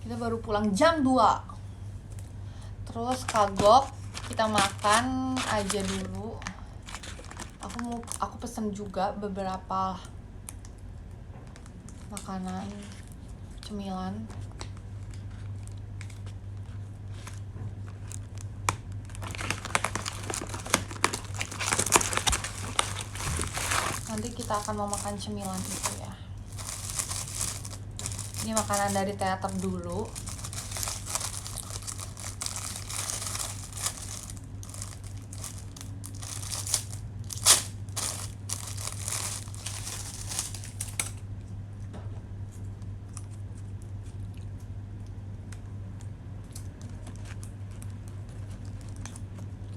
Kita baru pulang jam 2. Terus kagok kita makan aja dulu. Aku pesen juga beberapa makanan cemilan. Nanti kita akan mau makan cemilan itu ya. Ini makanan dari teater dulu.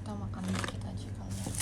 Kita makan dikit aja kali ya.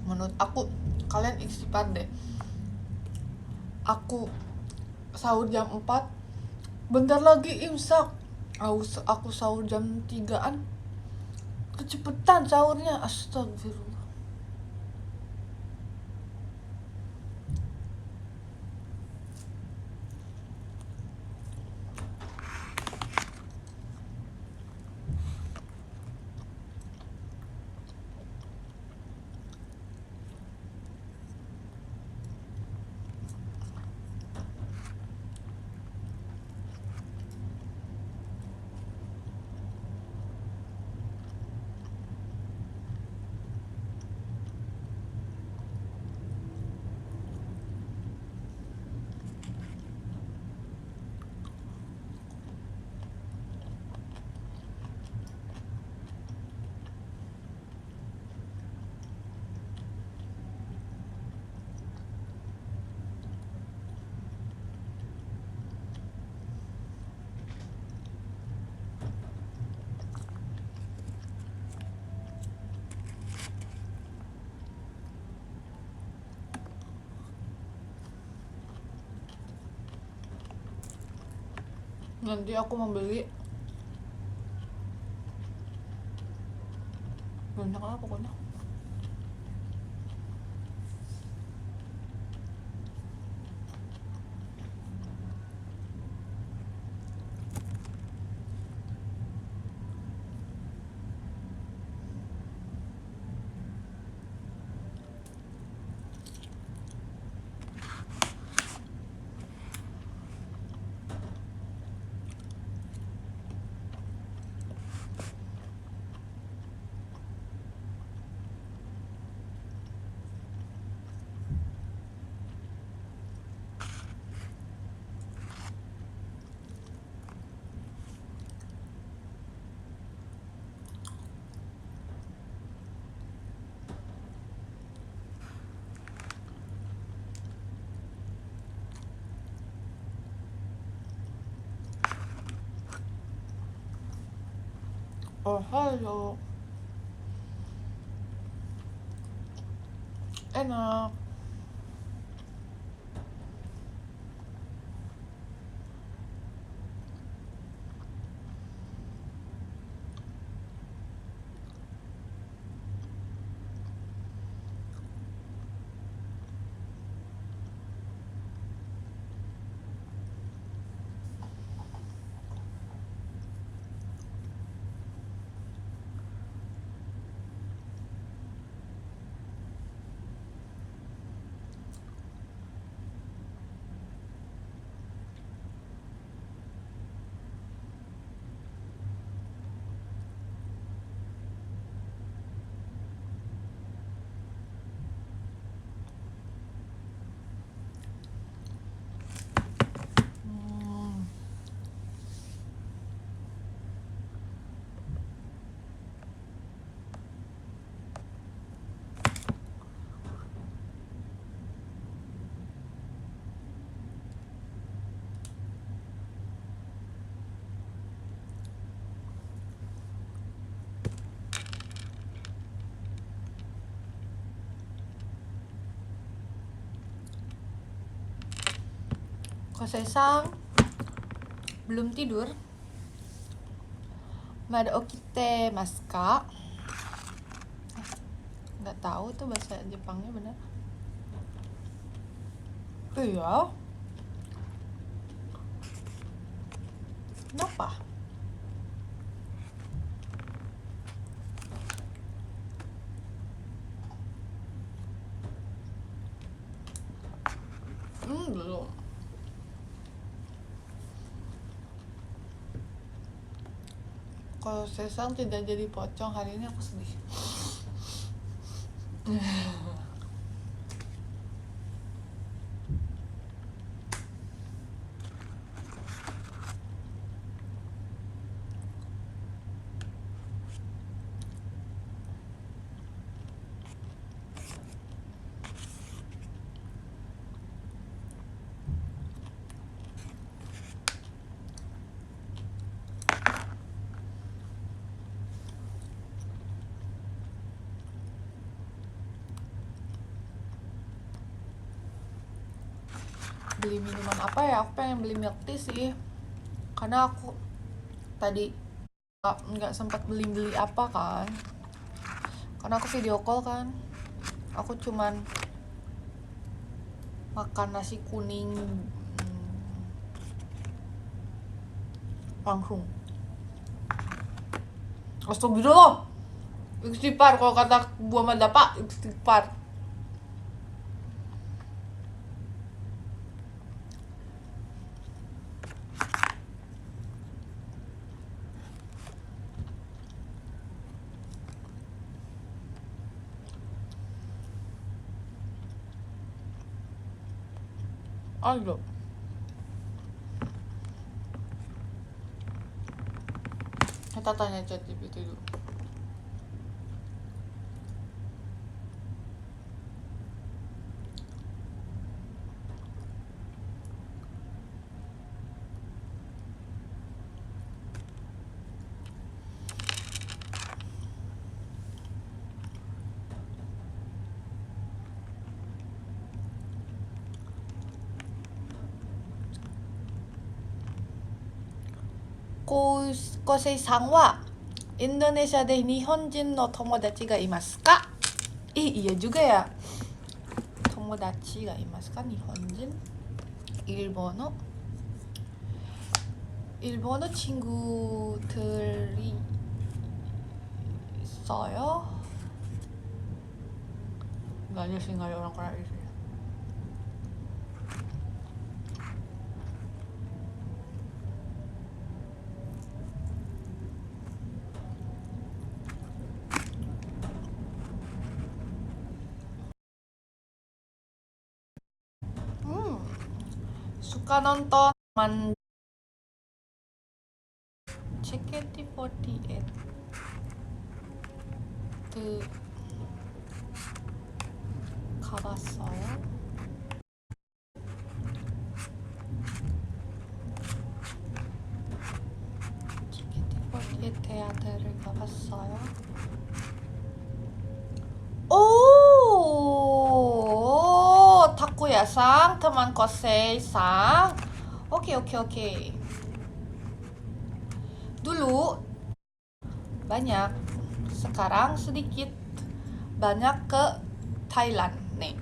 Menurut aku kalian istighfar deh. Aku sahur jam 4, bentar lagi imsak. Aku sahur jam 3-an, kecepetan sahurnya, astagfirullah. Nanti aku membeli banyak lah pokoknya. Oh halo, enak. Kosesang belum tidur. Mada okite maska. Nggak tahu tuh bahasa Jepangnya benar. Iya. Kenapa? Belum. Kalau Sesang tidak jadi pocong hari ini aku sedih. Beli minuman apa ya? Aku pengen beli milk tea sih, karena aku tadi nggak sempat beli apa kan, karena aku video call kan. Aku cuman makan nasi kuning langsung. Astagfirullah, istighfar. Kalau kata buah madapa, istighfar. Ayo, kita tanya ChatGPT dulu. Kosei-san wa Indonesia de Nihonjin no tomodachi ga imasu ka? Iya juga ya. Tomodachi ga imasu ka? Nihonjin? 일본어 친구들이 있어요? Nggak ada sih, nggak ada orang Korea sih. Suka nonton JKT48 가봤어요? JKT48 teater을 가봤어요? 오, 타쿠야상, teman Kosei-sang. Oke. Dulu banyak, sekarang sedikit. Banyak ke Thailand nih.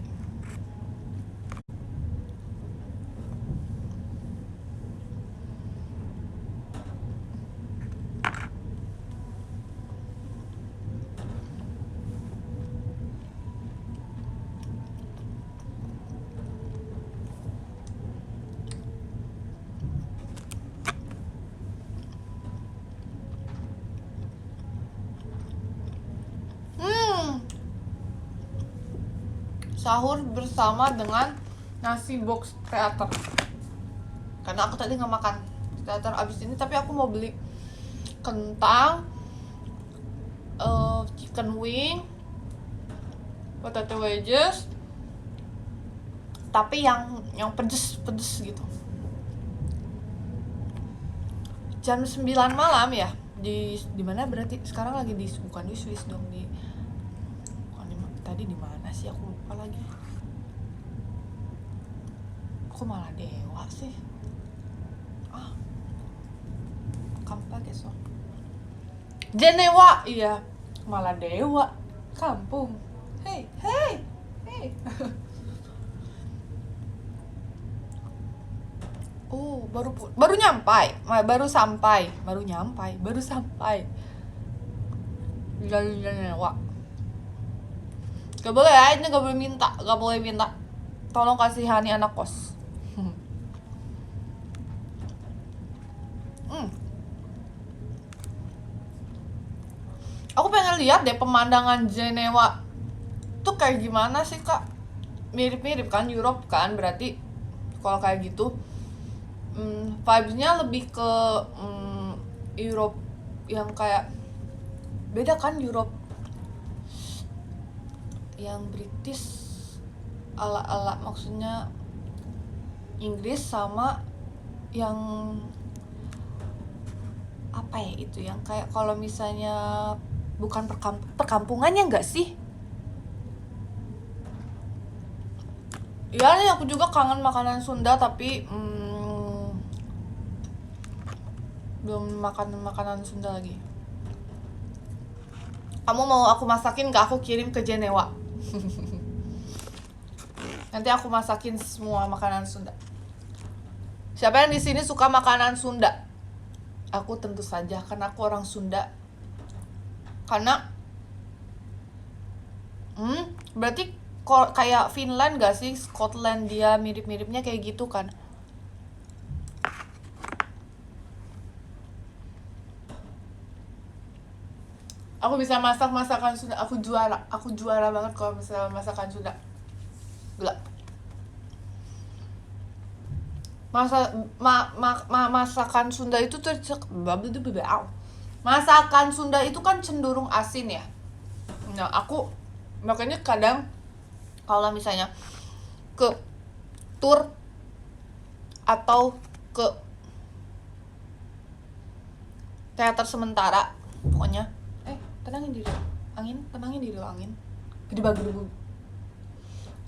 Sahur bersama dengan nasi box teater, karena aku tadi nggak makan teater abis ini, tapi aku mau beli kentang, chicken wing, potato wedges, tapi yang pedes gitu. Jam 9 malam ya, di mana berarti sekarang lagi bukan di Swiss dong, tadi di mana sih, aku lupa lagi. Kok malah Dewa sih? Kampak ya so. Jenewa, iya. Malah dewa. Kampung. Hey. Oh, baru nyampai. Jalan Jenewa. Gak boleh ya, ini gak boleh minta. Tolong kasihani anak kos. Aku pengen lihat deh pemandangan Jenewa tuh kayak gimana sih kak. Mirip-mirip kan, Europe kan, berarti kalau kayak gitu vibes-nya lebih ke Europe yang kayak beda kan. Europe yang British ala-ala, maksudnya Inggris, sama yang apa ya itu, yang kayak kalau misalnya bukan perkampungannya enggak sih? Ya nih, aku juga kangen makanan Sunda tapi belum makan makanan Sunda lagi. Kamu mau aku masakin gak? Aku kirim ke Jenewa. Nanti aku masakin semua makanan Sunda. Siapa yang di sini suka makanan Sunda? Aku tentu saja, karena aku orang Sunda. Karena berarti kayak Finland gak sih? Scotland, dia mirip-miripnya kayak gitu kan. Aku bisa masak masakan Sunda. Aku juara banget kalau misalnya masakan Sunda. Gila. Masakan Sunda itu tuh masakan Sunda itu kan cenderung asin ya. Nah, aku makanya kadang kalau misalnya ke tour atau ke teater sementara, pokoknya tenangin diri lo, angin gede banget.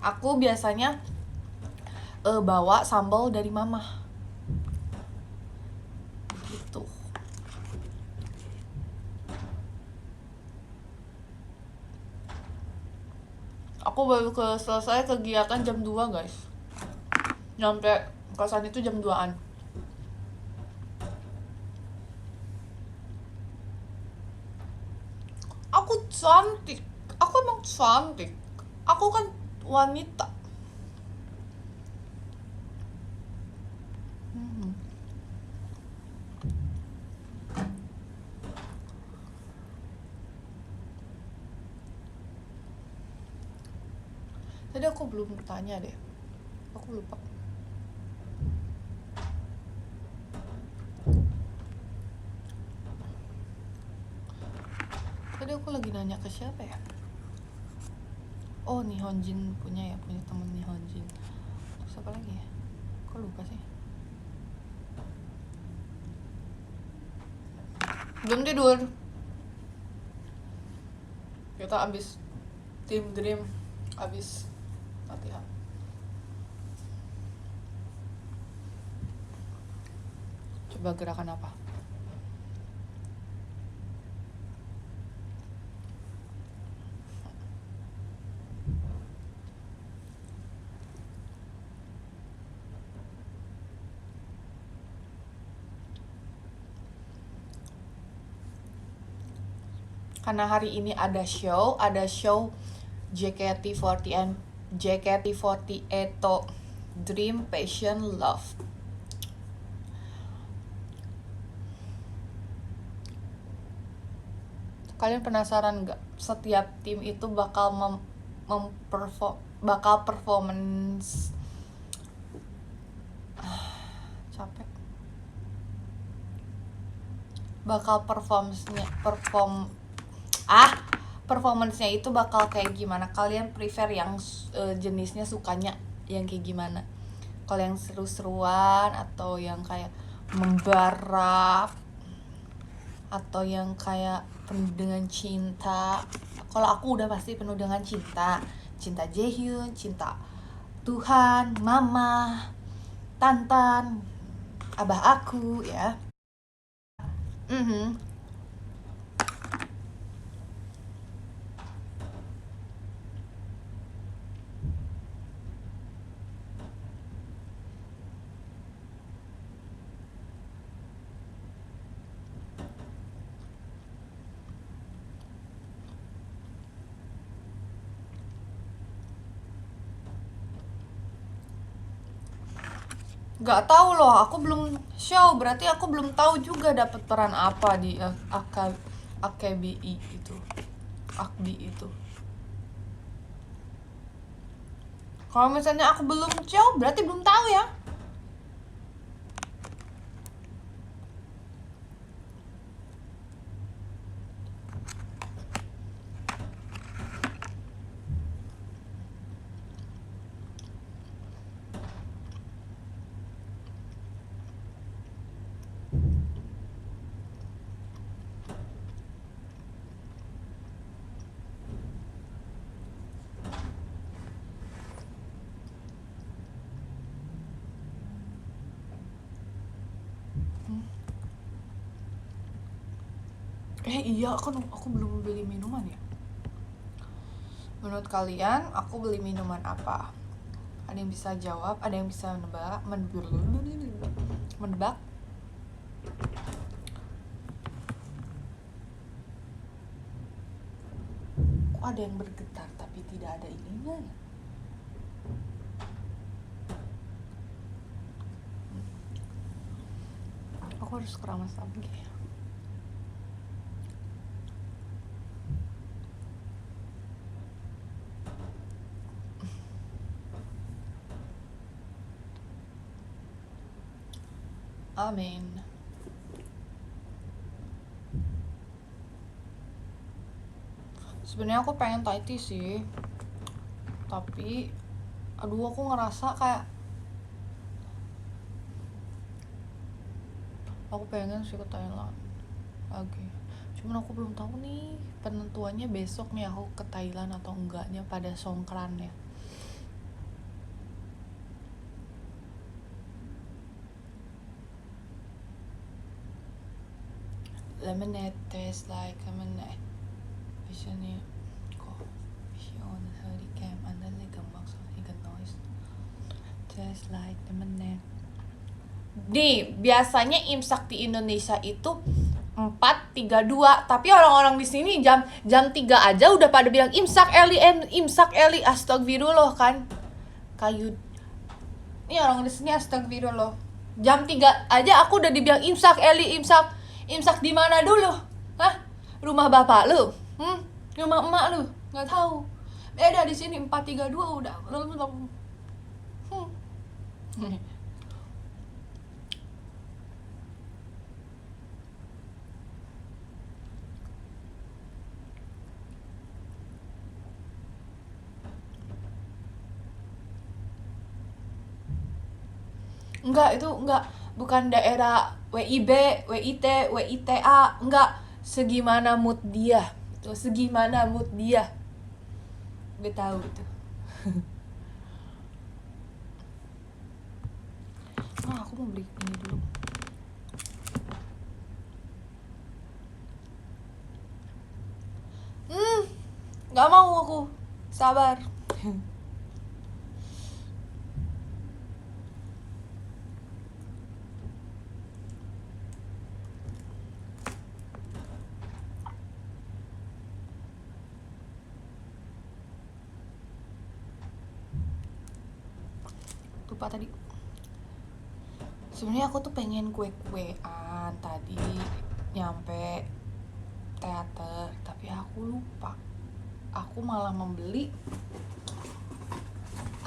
Aku biasanya bawa sambal dari mama gitu. Aku baru selesai kegiatan jam 2 guys. Nyampe kosan itu jam 2-an. Aku cantik. Aku emang cantik. Aku kan wanita. Tadi aku belum tanya deh. Aku lupa. Tadi aku lagi nanya ke siapa ya? Oh, Nihonjin punya temen Nihonjin. Terus apa lagi ya? Kok lupa sih? Belum tidur. Kita abis Team Dream, abis latihan. Coba gerakan apa? Karena hari ini ada show JKT48 Dream Passion Love. Kalian penasaran nggak? Setiap tim itu bakal performance capek. Bakal performance-nya itu bakal kayak gimana? Kalian prefer yang jenisnya sukanya yang kayak gimana? Kalau yang seru-seruan, atau yang kayak membara, atau yang kayak penuh dengan cinta? Kalau aku udah pasti penuh dengan cinta Jaehyun, cinta Tuhan, Mama, Tantan, abah aku ya. Nggak tahu loh, aku belum show, berarti aku belum tahu juga dapat peran apa di AKBI itu. AKBI itu. Kalau misalnya aku belum show, berarti belum tahu ya. Iya, aku belum beli minuman ya. Menurut kalian, aku beli minuman apa? Ada yang bisa jawab, ada yang bisa menebak? Kok ada yang bergetar tapi tidak ada ininya ya? Aku harus keramas lagi. Amin. Sebenarnya aku pengen Thai tea sih, tapi aduh aku ngerasa kayak aku pengen sih ke Thailand lagi. Cuman aku belum tahu nih penentuannya besok nih aku ke Thailand atau enggaknya pada Songkran ya. Lemonade tastes like lemonade. Visionnya kok vision hurricane under the box of noise. Tastes like lemonade. Nih, biasanya imsak di Indonesia itu 4:32, tapi orang-orang di sini jam 3 aja udah pada bilang imsak Eli, astagfirullah kan. Ini orang di sini astagfirullah. Jam 3 aja aku udah dibilang imsak Eli, imsak. Imsak di mana dulu? Hah? Rumah bapak lu? Rumah emak lu? Nggak tahu. Beda di sini 4:32 udah. Enggak, itu enggak, bukan daerah WIB, WIT, WITA, enggak. Segimana mood dia. Tuh, segimana mood dia. Gue tahu itu. Aku mau beli ini dulu. Nggak mau aku. Sabar. Lupa tadi. Sebenarnya aku tuh pengen kue-kuean tadi nyampe teater, tapi aku lupa. Aku malah membeli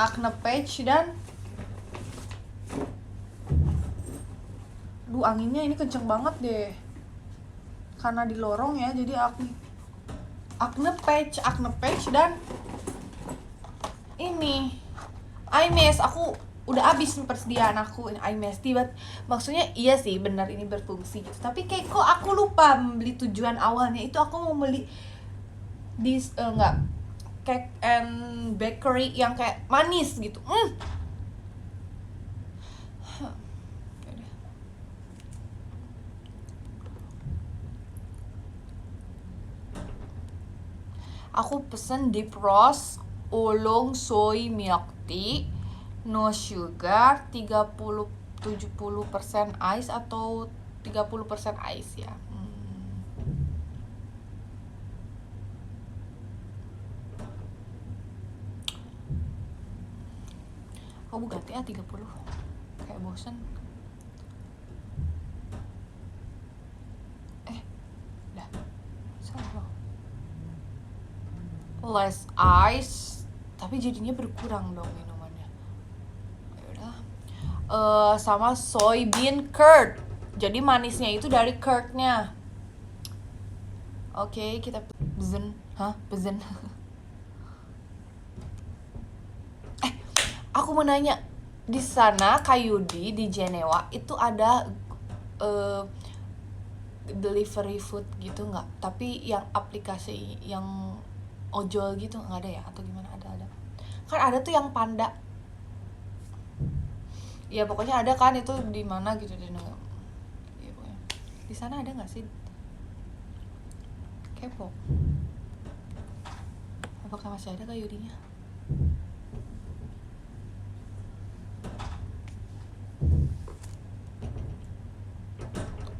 Acne Page dan aduh anginnya ini kenceng banget deh. Karena di lorong ya, jadi aku Acne Page dan ini iMess. Aku udah habis persediaan aku ini iMess tiba. Maksudnya iya sih benar ini berfungsi gitu. Tapi kayak kok aku lupa membeli tujuan awalnya itu aku mau beli enggak cake and bakery yang kayak manis gitu. Aku pesen deep roast oolong soy milk tea, no sugar, 70% ice atau 30% ice ya. Aku ganti 30, kayak bosen. Dah, salah. Less ice, tapi jadinya berkurang dong minumannya. Yaudah. Sama soybean curd, jadi manisnya itu dari curd-nya. Oke, kita pesen. Pesen. Aku mau nanya, di sana Kayudi di Jenewa itu ada delivery food gitu nggak? Tapi yang aplikasi yang ojol gitu nggak ada ya? Atau gimana? Ada. Kan ada tuh yang Panda. Ya pokoknya ada kan, itu di mana gitu di negara. Ya, pokoknya. Di sana ada nggak sih? Kepo. Apakah masih ada Kayudinya?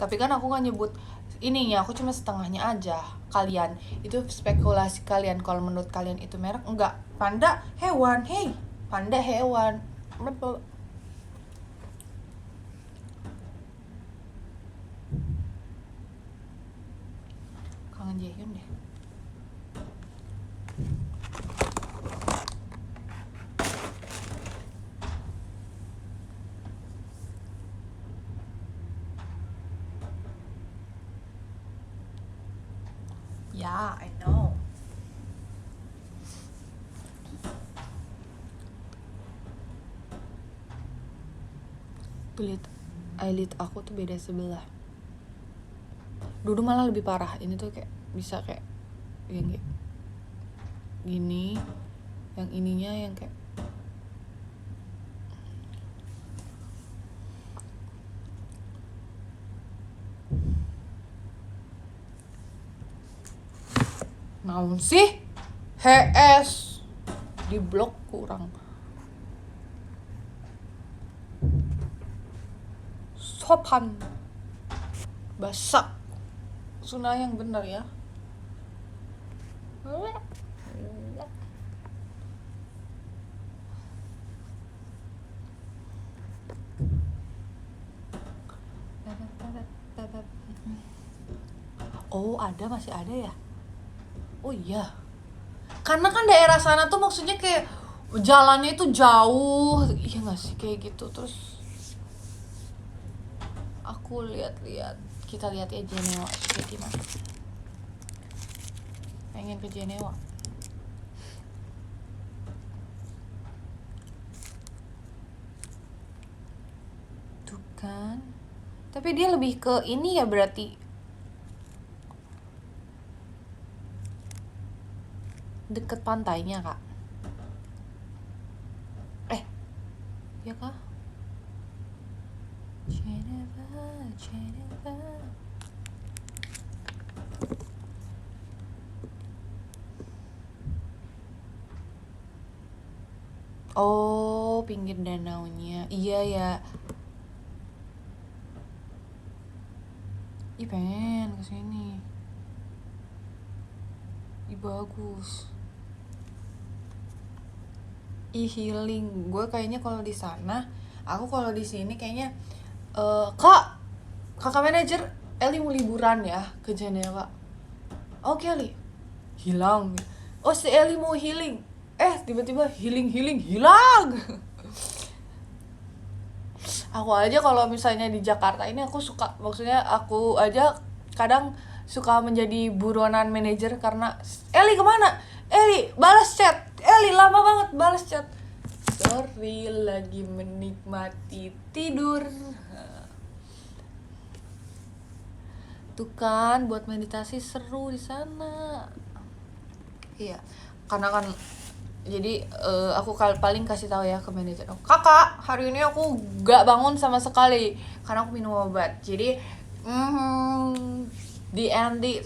Tapi kan aku nggak nyebut ininya, aku cuma setengahnya aja. Kalian itu spekulasi kalian, kalau menurut kalian itu merek. Enggak, panda hewan. Hey, panda hewan. Kangen Jaehyun deh. Yeah, I know. Kulit eyelid aku tuh beda sebelah. Dulu malah lebih parah. Ini tuh kayak bisa kayak yang kayak gini, yang ininya yang kayak naon sih? HS di blok kurang. Sopan. Basak. Sunah yang benar ya. Oh, masih ada ya? Oh iya. Karena kan daerah sana tuh maksudnya kayak jalannya itu jauh. Iya gak sih kayak gitu. Terus aku lihat-lihat. Kita lihat ya Jenewa kayak gimana. Pengen ke Jenewa. Tuh kan. Tapi dia lebih ke ini ya berarti. Deket pantainya kak. Ya kak. Geneva. Oh, pinggir danaunya. Iya ya. Ih, pengen kesini. Ih, bagus. Ih, healing. Gue kayaknya kalau di sana, aku kalau di sini kayaknya kakak manajer, Eli mau liburan ya ke Jenewa. Oke, Eli. Hilang. Oh, si Eli mau healing. Tiba-tiba healing hilang. Aku aja kalau misalnya di Jakarta ini aku suka, maksudnya aku aja kadang suka menjadi buronan manajer karena Eli kemana? Eli balas chat. Eli lama banget balas chat. Sorry, lagi menikmati tidur. Tuh kan, buat meditasi seru di sana. Iya, karena kan jadi aku paling kasih tahu ya ke manajer, kakak hari ini aku gak bangun sama sekali karena aku minum obat. Jadi di Andy,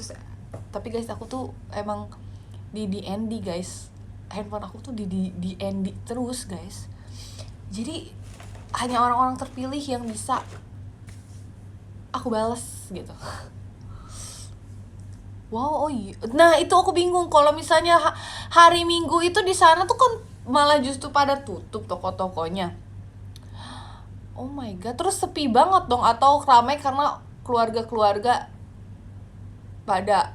tapi guys aku tuh emang di DND guys. Handphone aku tuh di DND terus guys. Jadi hanya orang-orang terpilih yang bisa aku balas gitu. Wow, oh iya. Nah itu aku bingung kalau misalnya hari Minggu itu di sana tuh kan malah justru pada tutup toko-tokonya. Oh my god, terus sepi banget dong, atau ramai karena keluarga-keluarga pada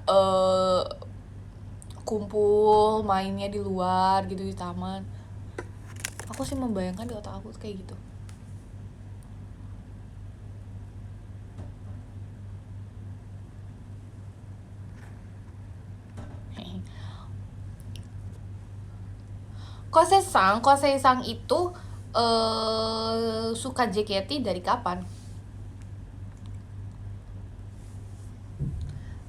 kumpul mainnya di luar gitu di taman. Aku sih membayangkan di otak aku kayak gitu. Kosesang itu suka JKT dari kapan?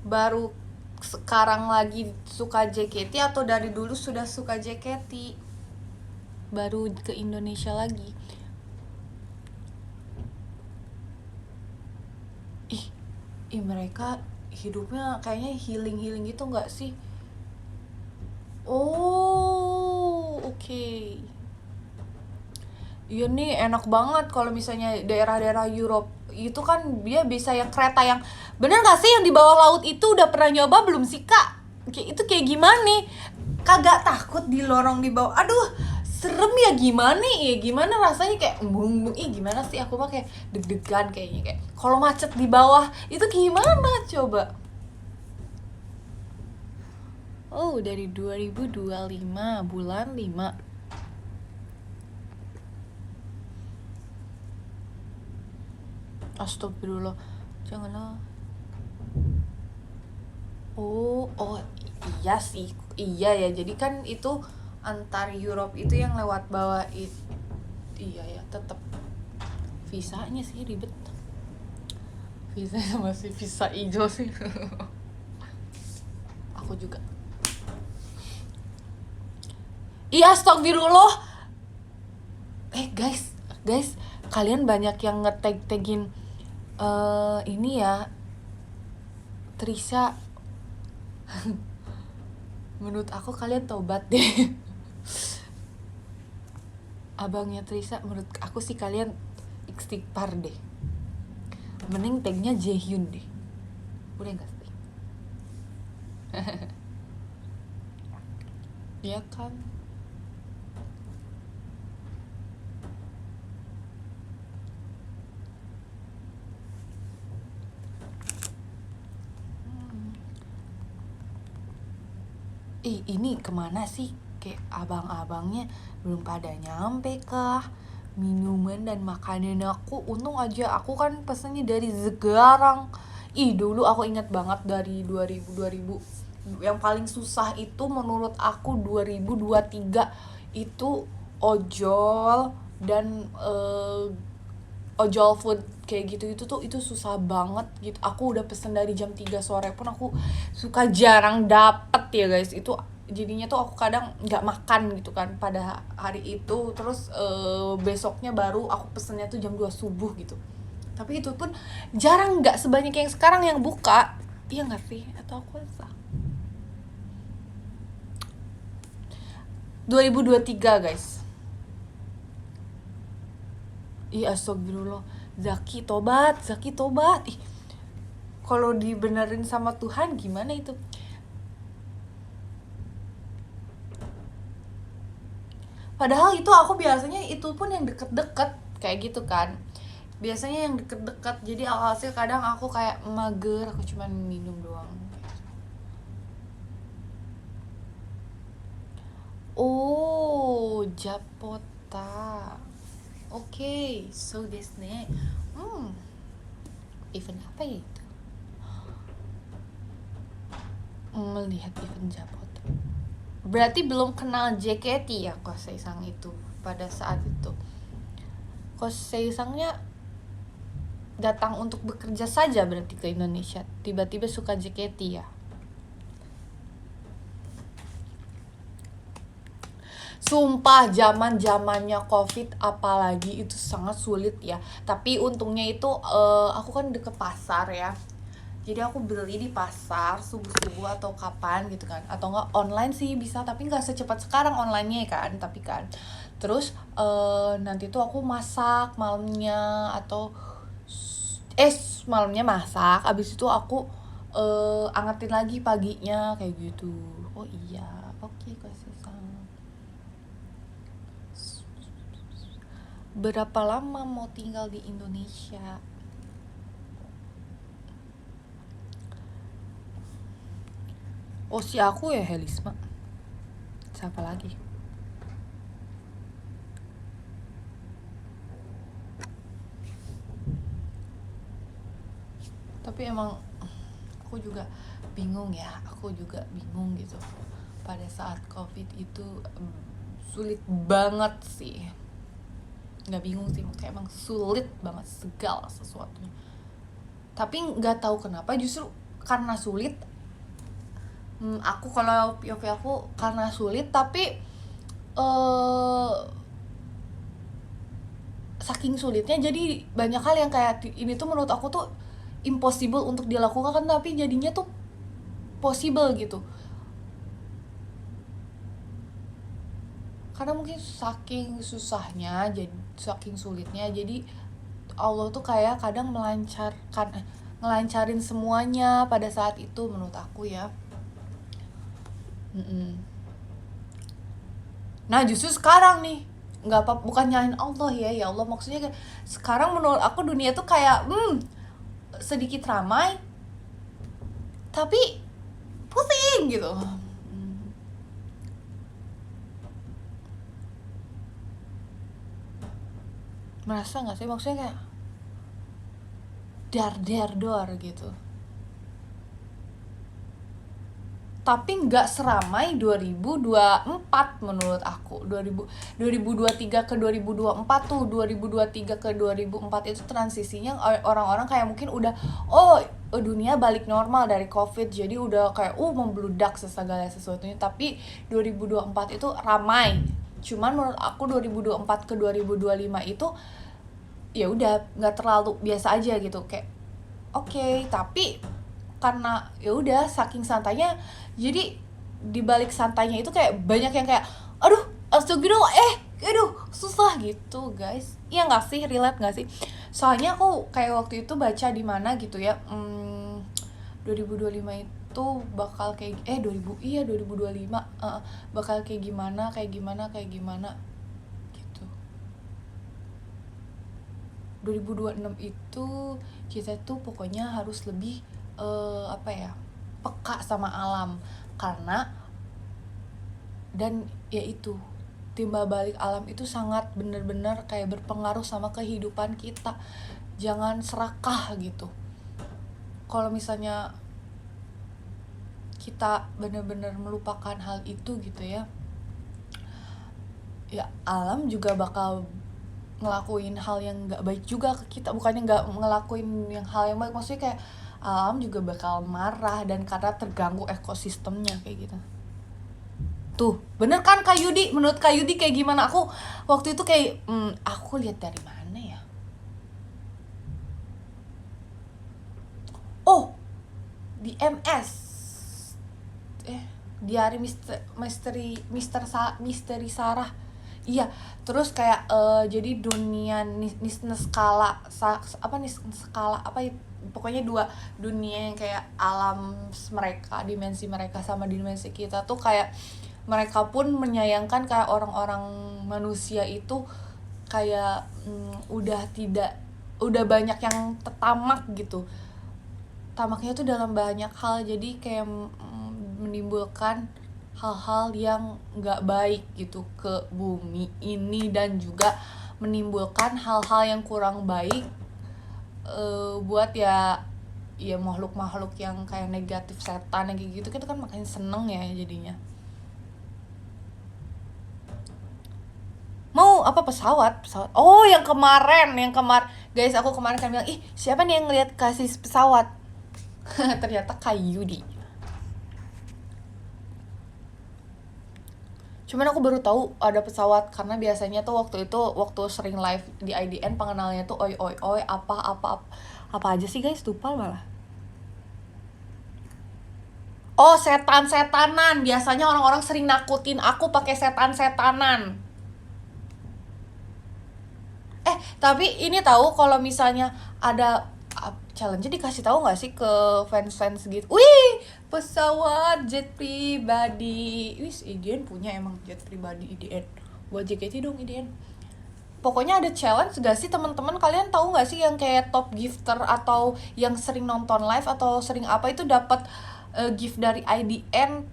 Baru sekarang lagi suka JKT atau dari dulu sudah suka JKT? Baru ke Indonesia lagi. Ih mereka hidupnya kayaknya healing gitu nggak sih? Oh, oke. Iya nih enak banget kalau misalnya daerah-daerah Europe itu kan dia bisa yang kereta yang bener gak sih yang di bawah laut itu, udah pernah nyoba belum sih kak? Kayak itu kayak gimana nih? Kagak takut di lorong di bawah? Aduh serem ya gimana nih? Gimana rasanya kayak embung gimana sih, aku mah kayak deg-degan kayaknya kayak kalau macet di bawah itu gimana coba? Oh dari 2025 bulan 5. Astagfirullah, janganlah. Oh iya sih, iya ya. Jadi kan itu antar Europe itu yang lewat bawah itu. Iya ya, tetap visanya sih ribet. Visa masih visa hijau sih. Aku juga. Iya astagfirullah. Guys, kalian banyak yang nge-tagin ini ya Trisha. Menurut aku kalian tobat deh. Abangnya Trisha, menurut aku sih kalian istighfar deh. Mending tagnya Jaehyun deh. Boleh gak sih? Iya kan? Ini kemana sih? Kayak abang-abangnya belum pada nyampe kah? Minuman dan makanan aku, untung aja aku kan pesennya dari Segarang. Dulu aku ingat banget dari 2000 yang paling susah itu menurut aku 2023 itu ojol dan ojol food kayak gitu itu susah banget gitu. Aku udah pesen dari jam 3 sore pun aku suka jarang dapet ya guys. Itu jadinya tuh aku kadang nggak makan gitu kan pada hari itu, terus besoknya baru aku pesennya tuh jam 2 subuh gitu. Tapi itu pun jarang, nggak sebanyak yang sekarang yang buka. Iya nggak sih? Atau aku salah? 2023 guys. Astagfirullah. Zaki tobat. Kalau dibenerin sama Tuhan gimana itu? Padahal itu aku biasanya itu pun yang deket-deket kayak gitu kan. Biasanya yang deket-deket. Jadi alhasil kadang aku kayak mager, aku cuma minum doang. Oh, Japota. Oke, so desu ne. Event apa ya itu? Melihat event Japota. Berarti belum kenal JKT ya Kosei-sang itu pada saat itu. Kosei-sangnya datang untuk bekerja saja berarti ke Indonesia. Tiba-tiba suka JKT ya. Sumpah zaman-zamannya Covid apalagi itu sangat sulit ya. Tapi untungnya itu aku kan deket pasar ya. Jadi aku beli di pasar subuh-subuh atau kapan gitu kan, atau enggak online sih bisa, tapi nggak secepat sekarang onlinenya kan. Tapi kan terus nanti tuh aku masak malamnya, atau malamnya masak, abis itu aku angetin lagi paginya kayak gitu. Oh iya, oke kasih sang. Berapa lama mau tinggal di Indonesia? Oh si aku ya Helisma. Siapa lagi? Tapi emang aku juga bingung ya, aku juga bingung gitu. Pada saat COVID itu sulit banget sih. Nggak bingung sih, kayak emang sulit banget segala sesuatunya. Tapi nggak tahu kenapa justru karena sulit, aku kalau POV aku karena sulit, tapi saking sulitnya jadi banyak hal yang kayak ini tuh menurut aku tuh impossible untuk dilakukan, tapi jadinya tuh possible gitu. Karena mungkin saking susahnya, jadi saking sulitnya, jadi Allah tuh kayak kadang ngelancarin semuanya pada saat itu menurut aku ya. Nah justru sekarang nih, nggak apa, bukan nyalain Allah ya Allah, maksudnya kayak sekarang menurut aku dunia tuh kayak sedikit ramai tapi pusing gitu. Merasa nggak sih, maksudnya kayak dar gitu, tapi nggak seramai 2024 menurut aku. 2023 ke 2024 tuh, 2023 ke 2004 itu transisinya orang-orang kayak mungkin udah dunia balik normal dari COVID, jadi udah kayak membludak segala sesuatunya. Tapi 2024 itu ramai. Cuman menurut aku 2024 ke 2025 itu ya udah nggak terlalu, biasa aja gitu, kayak oke. Tapi karena ya udah saking santainya, jadi di balik santainya itu kayak banyak yang kayak astagfirullah, susah gitu guys. Iya nggak sih, relate nggak sih? Soalnya aku kayak waktu itu baca di mana gitu ya, 2025 itu bakal kayak 2025 bakal kayak gimana gitu. 2026 itu kita tuh pokoknya harus lebih peka sama alam, karena dan ya itu, timbal balik alam itu sangat bener-bener kayak berpengaruh sama kehidupan kita. Jangan serakah gitu. Kalau misalnya kita bener-bener melupakan hal itu gitu ya alam juga bakal ngelakuin hal yang nggak baik juga ke kita. Bukannya nggak ngelakuin yang hal yang baik, maksudnya kayak alam juga bakal marah dan karena terganggu ekosistemnya kayak gitu. Tuh bener kan Kak Yudi? Menurut Kak Yudi kayak gimana? Aku waktu itu kayak aku lihat dari mana ya, di MS, diari misteri Sarah. Iya, terus kayak jadi dunia skala apa ya, pokoknya dua dunia yang kayak alam mereka, dimensi mereka sama dimensi kita tuh kayak mereka pun menyayangkan kayak orang-orang manusia itu kayak udah banyak yang tamak gitu. Tamaknya tuh dalam banyak hal, jadi kayak menimbulkan hal-hal yang nggak baik gitu ke bumi ini, dan juga menimbulkan hal-hal yang kurang baik buat ya makhluk-makhluk yang kayak negatif, setan yang kayak gitu. Kita kan makanya seneng ya jadinya. Mau apa, pesawat yang kemarin guys, aku kemarin kan bilang siapa nih yang ngeliat kasih pesawat. Ternyata kayu di. Cuman aku baru tahu ada pesawat, karena biasanya tuh waktu sering live di IDN pengenalnya tuh oi apa aja sih guys, lupa malah. Oh, setan-setanan. Biasanya orang-orang sering nakutin aku pakai setan-setanan. Tapi ini tahu kalau misalnya ada challenge dikasih tahu nggak sih ke fans-fans gitu. Wih, pesawat jet pribadi. Wis, IDN punya emang jet pribadi IDN. Buat JKT dong IDN. Pokoknya ada challenge gak sih teman-teman, kalian tahu nggak sih yang kayak top gifter atau yang sering nonton live atau sering apa itu dapat gift dari IDN,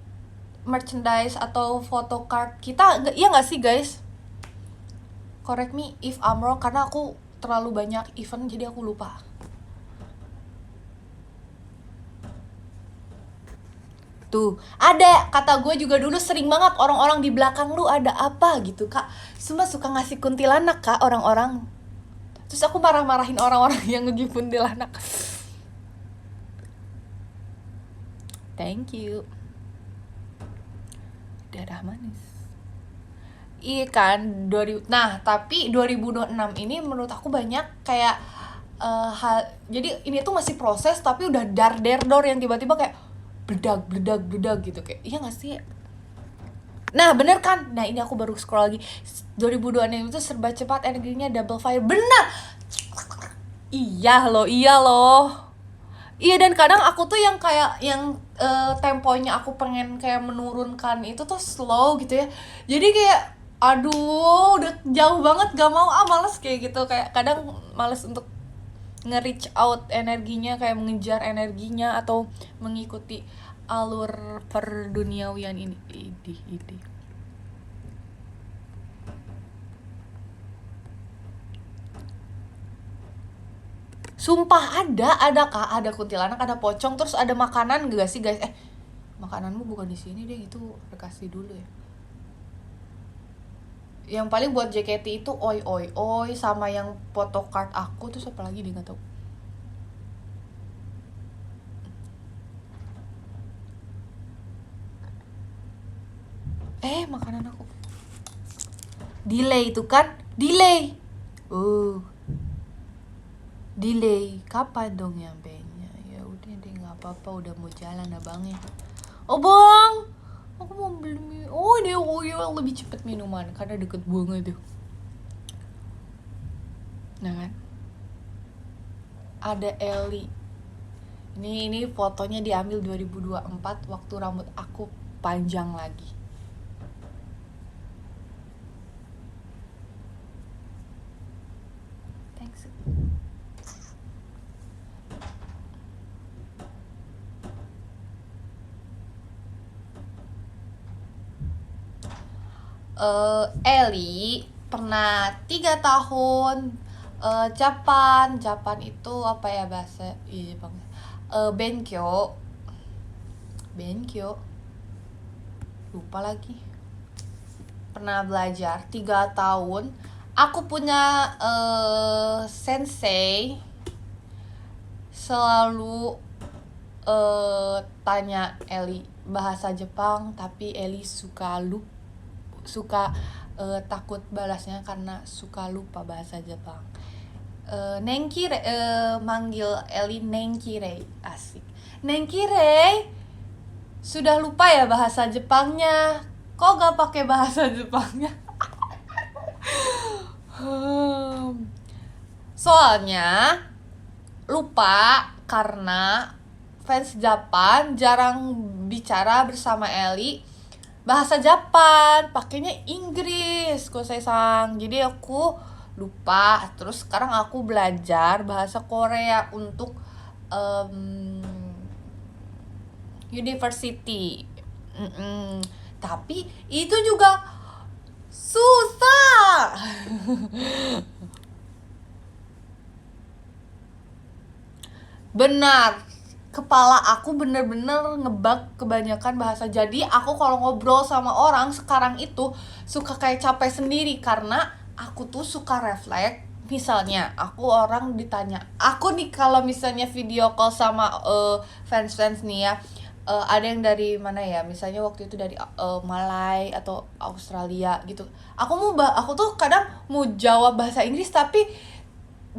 merchandise atau photocard kita, iya nggak sih guys? Correct me if I'm wrong, karena aku terlalu banyak event jadi aku lupa. Tuh, ada kata gue juga dulu sering banget orang-orang di belakang lu ada apa gitu kak. Sumpah suka ngasih kuntilanak kak orang-orang. Terus aku marah-marahin orang-orang yang nge-give kuntilanak. Thank you. Dadah manis. Iya kan, nah tapi 2026 ini menurut aku banyak kayak hal, jadi ini tuh masih proses tapi udah dar-der-dor yang tiba-tiba kayak bledag gitu, kayak iya gak sih? Nah bener kan, nah ini aku baru scroll lagi, 2026 itu serba cepat, energinya double fire, bener. Iya loh. Iya, dan kadang aku tuh yang kayak yang temponya aku pengen kayak menurunkan itu tuh slow gitu ya. Jadi kayak aduh udah jauh banget, gak mau, males kayak gitu. Kayak kadang males untuk nge-reach out energinya, kayak mengejar energinya atau mengikuti alur perduniawian ini. Idih. Sumpah ada kak, ada kuntilanak, ada pocong, terus ada makanan gak sih guys? Makananmu bukan di sini deh, itu kasih dulu ya. Yang paling buat JKT itu oi sama yang photocard aku, terus apa lagi dia nggak tahu. Makanan aku delay itu kan, delay. Delay, kapan dong nyampenya? Ya udah deh, nggak apa-apa, udah mau jalan abangnya. Oh bang, aku mau beli ini lebih cepet minuman karena deket banget tuh. Nah kan, ada Ellie. Ini fotonya diambil 2024 waktu rambut aku panjang lagi. Thanks. Ellie pernah 3 tahun Japan itu apa ya bahasa Jepang? Benkyo, lupa lagi. Pernah belajar 3 tahun. Aku punya sensei selalu tanya Ellie bahasa Jepang, tapi Ellie suka takut balasnya karena suka lupa bahasa Jepang. Nenkire, manggil Ellie Nenkire, asik. Nenkire, sudah lupa ya bahasa Jepangnya? Kok gak pakai bahasa Jepangnya? Soalnya lupa karena fans Japan jarang bicara bersama Ellie bahasa Japan, pakainya Inggris Kosei-san. Jadi aku lupa. Terus sekarang aku belajar bahasa Korea untuk university. Tapi itu juga susah. Benar, kepala aku bener-bener ngebug kebanyakan bahasa. Jadi aku kalau ngobrol sama orang sekarang itu suka kayak capek sendiri karena aku tuh suka refleks. Misalnya aku orang ditanya, aku nih kalau misalnya video call sama fans nih ya, ada yang dari mana ya, misalnya waktu itu dari Malai atau Australia gitu. Aku tuh kadang mau jawab bahasa Inggris tapi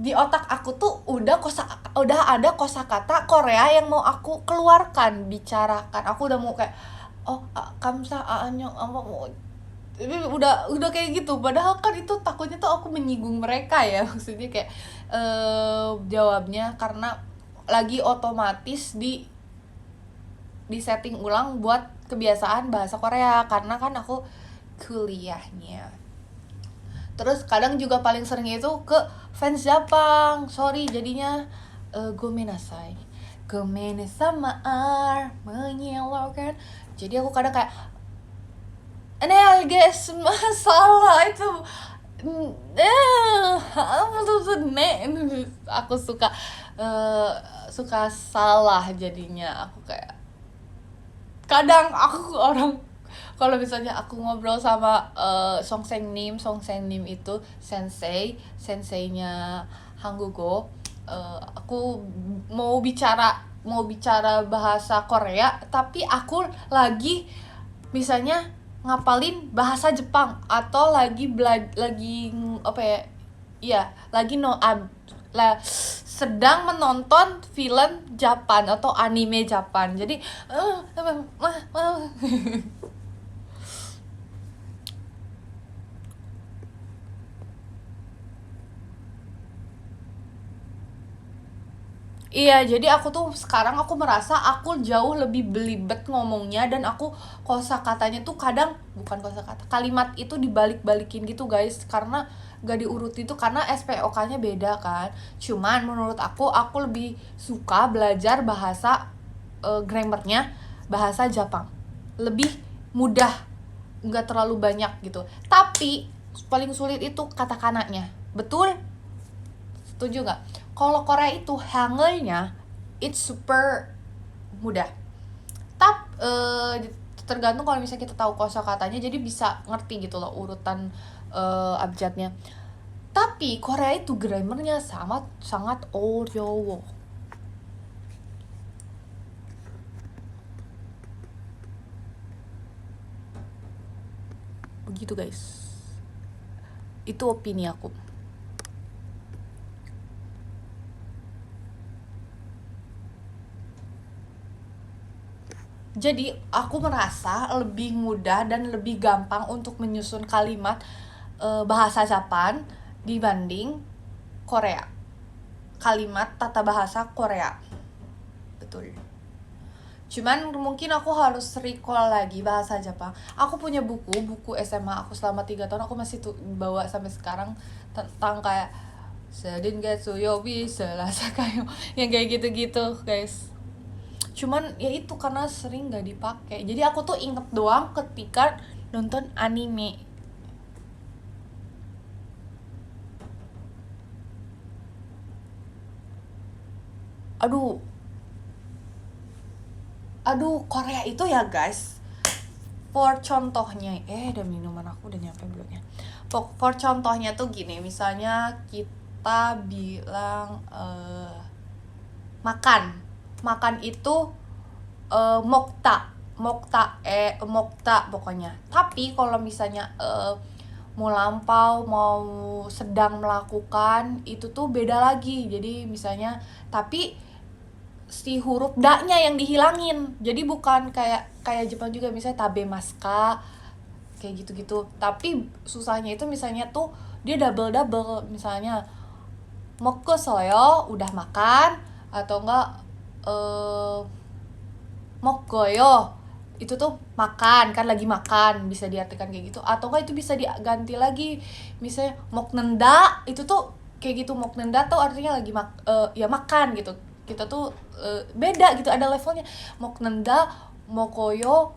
di otak aku tuh udah ada kosakata Korea yang mau aku keluarkan, bicarakan. Aku udah mau kayak kamsa anyong apa mau udah kayak gitu, padahal kan itu takutnya tuh aku menyinggung mereka ya. Maksudnya kayak jawabnya karena lagi otomatis di setting ulang buat kebiasaan bahasa Korea karena kan aku kuliahnya. Terus kadang juga paling sering itu ke fans Jepang. Sorry jadinya gomenasai. Gomenasama menyelorkan. Jadi aku kadang kayak guys, masalah itu aku suka salah jadinya. Aku kayak kadang aku orang kalau misalnya aku ngobrol sama Song Seng Nim itu senseinya Hanggugo, aku mau bicara bahasa Korea tapi aku lagi misalnya ngapalin bahasa Jepang atau lagi apa ya, iya lagi sedang menonton film Japan atau anime Japan. Jadi iya, jadi aku tuh sekarang aku merasa aku jauh lebih belibet ngomongnya dan aku kosakatanya tuh kadang bukan kosakata, kalimat itu dibalik-balikin gitu guys karena gak diurut itu karena SPOK-nya beda kan. Cuman menurut aku lebih suka belajar bahasa grammarnya bahasa Jepang. Lebih mudah, nggak terlalu banyak gitu. Tapi paling sulit itu katakananya. Betul? Setuju nggak? Kalau Korea itu hangelnya it's super mudah. Tergantung kalau misalnya kita tahu kosakatanya jadi bisa ngerti gitu loh urutan abjadnya. Tapi Korea itu grammarnya sangat sangat 어려워. Begitu guys. Itu opini aku. Jadi aku merasa lebih mudah dan lebih gampang untuk menyusun kalimat bahasa Jepang dibanding Korea. Kalimat tata bahasa Korea. Betul. Cuman mungkin aku harus recall lagi bahasa Jepang. Aku punya buku SMA aku selama 3 tahun aku masih bawa sampai sekarang tentang kayak Sedin Getsu Yobi Selasa kayo yang kayak gitu-gitu guys. Cuman ya itu karena sering gak dipakai, jadi aku tuh inget doang ketika nonton anime. Aduh Korea itu ya guys, for contohnya ada minuman aku udah nyampe belum ya. For contohnya tuh gini, misalnya kita bilang makan itu mokta pokoknya. Tapi kalau misalnya mau lampau, mau sedang melakukan itu tuh beda lagi. Jadi misalnya tapi si huruf da-nya yang dihilangin. Jadi bukan kayak Jepang juga misalnya tabemaska kayak gitu-gitu. Tapi susahnya itu misalnya tuh dia double misalnya 먹었어요 udah makan atau enggak 먹어요 itu tuh makan kan, lagi makan bisa diartikan kayak gitu. Atau enggak itu bisa diganti lagi misalnya 먹는다 itu tuh kayak gitu. 먹는다 tuh artinya lagi ya makan gitu. Kita tuh beda gitu, ada levelnya. 먹는다 먹어요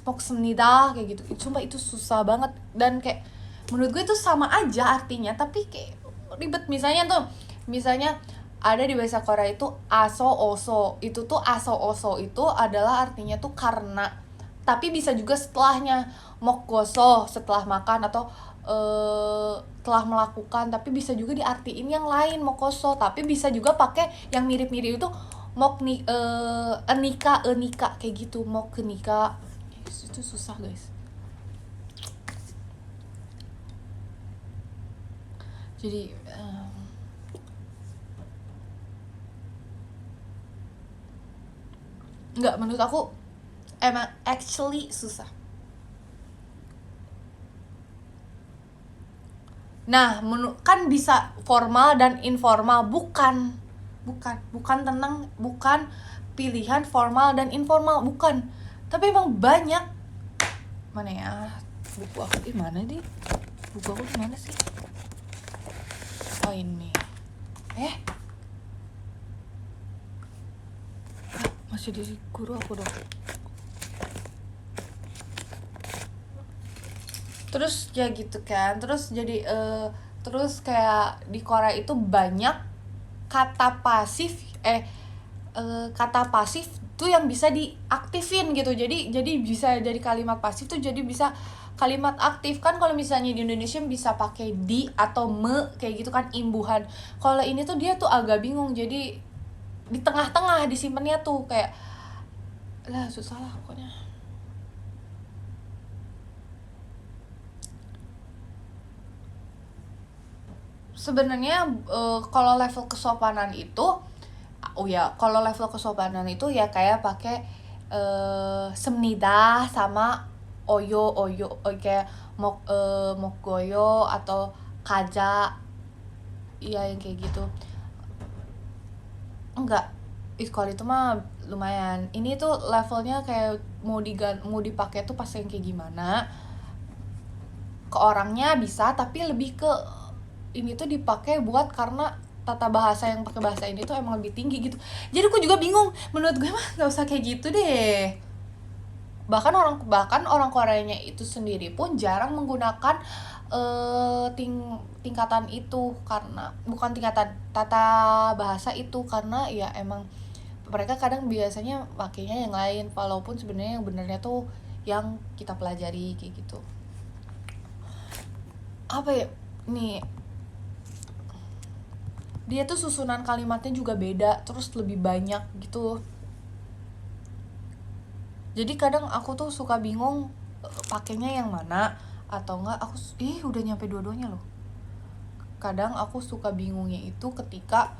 먹습니다 kayak gitu. Sumpah itu susah banget dan kayak menurut gue itu sama aja artinya tapi kayak ribet. Misalnya ada di bahasa Korea itu aso oso, itu tuh aso oso itu adalah artinya tuh karena, tapi bisa juga setelahnya mokgoso setelah makan atau telah melakukan, tapi bisa juga diartiin yang lain mokoso, tapi bisa juga pakai yang mirip-mirip itu enika kayak gitu, moknika. Itu susah guys. Jadi nggak, menurut aku emang actually susah. Nah, kan bisa formal dan informal, bukan pilihan formal dan informal, bukan. Tapi emang banyak. Mana ya? Buku aku di mana nih? Buku aku di mana sih? Oh, ini. Masih di guru aku dong. Terus ya gitu kan, terus jadi terus kayak di Korea itu banyak kata pasif kata pasif tuh yang bisa diaktifin gitu. Jadi bisa dari kalimat pasif tuh jadi bisa kalimat aktif kan. Kalau misalnya di Indonesia bisa pakai di atau me kayak gitu kan, imbuhan. Kalau ini tuh dia tuh agak bingung, jadi di tengah-tengah disimpannya tuh kayak lah, susah lah pokoknya. Sebenarnya kalau level kesopanan itu kalau level kesopanan itu ya kayak pakai semnida sama oyo kayak mokgoyo atau kaja, iya yang kayak gitu. Enggak, kalau itu mah lumayan. Ini tuh levelnya kayak mau dipakai tuh pas yang kayak gimana. Ke orangnya bisa, tapi lebih ke ini tuh dipakai buat karena tata bahasa yang pakai bahasa ini tuh emang lebih tinggi gitu. Jadi aku juga bingung. Menurut gue mah nggak usah kayak gitu deh. Bahkan orang Koreanya itu sendiri pun jarang menggunakan tingkatan itu, karena bukan tingkatan tata bahasa itu, karena ya emang mereka kadang biasanya pakainya yang lain, walaupun sebenarnya yang benernya tuh yang kita pelajari kayak gitu. Apa ya nih, dia tuh susunan kalimatnya juga beda, terus lebih banyak gitu. Jadi kadang aku tuh suka bingung pakainya yang mana, atau enggak aku udah nyampe dua-duanya loh. Kadang aku suka bingungnya itu ketika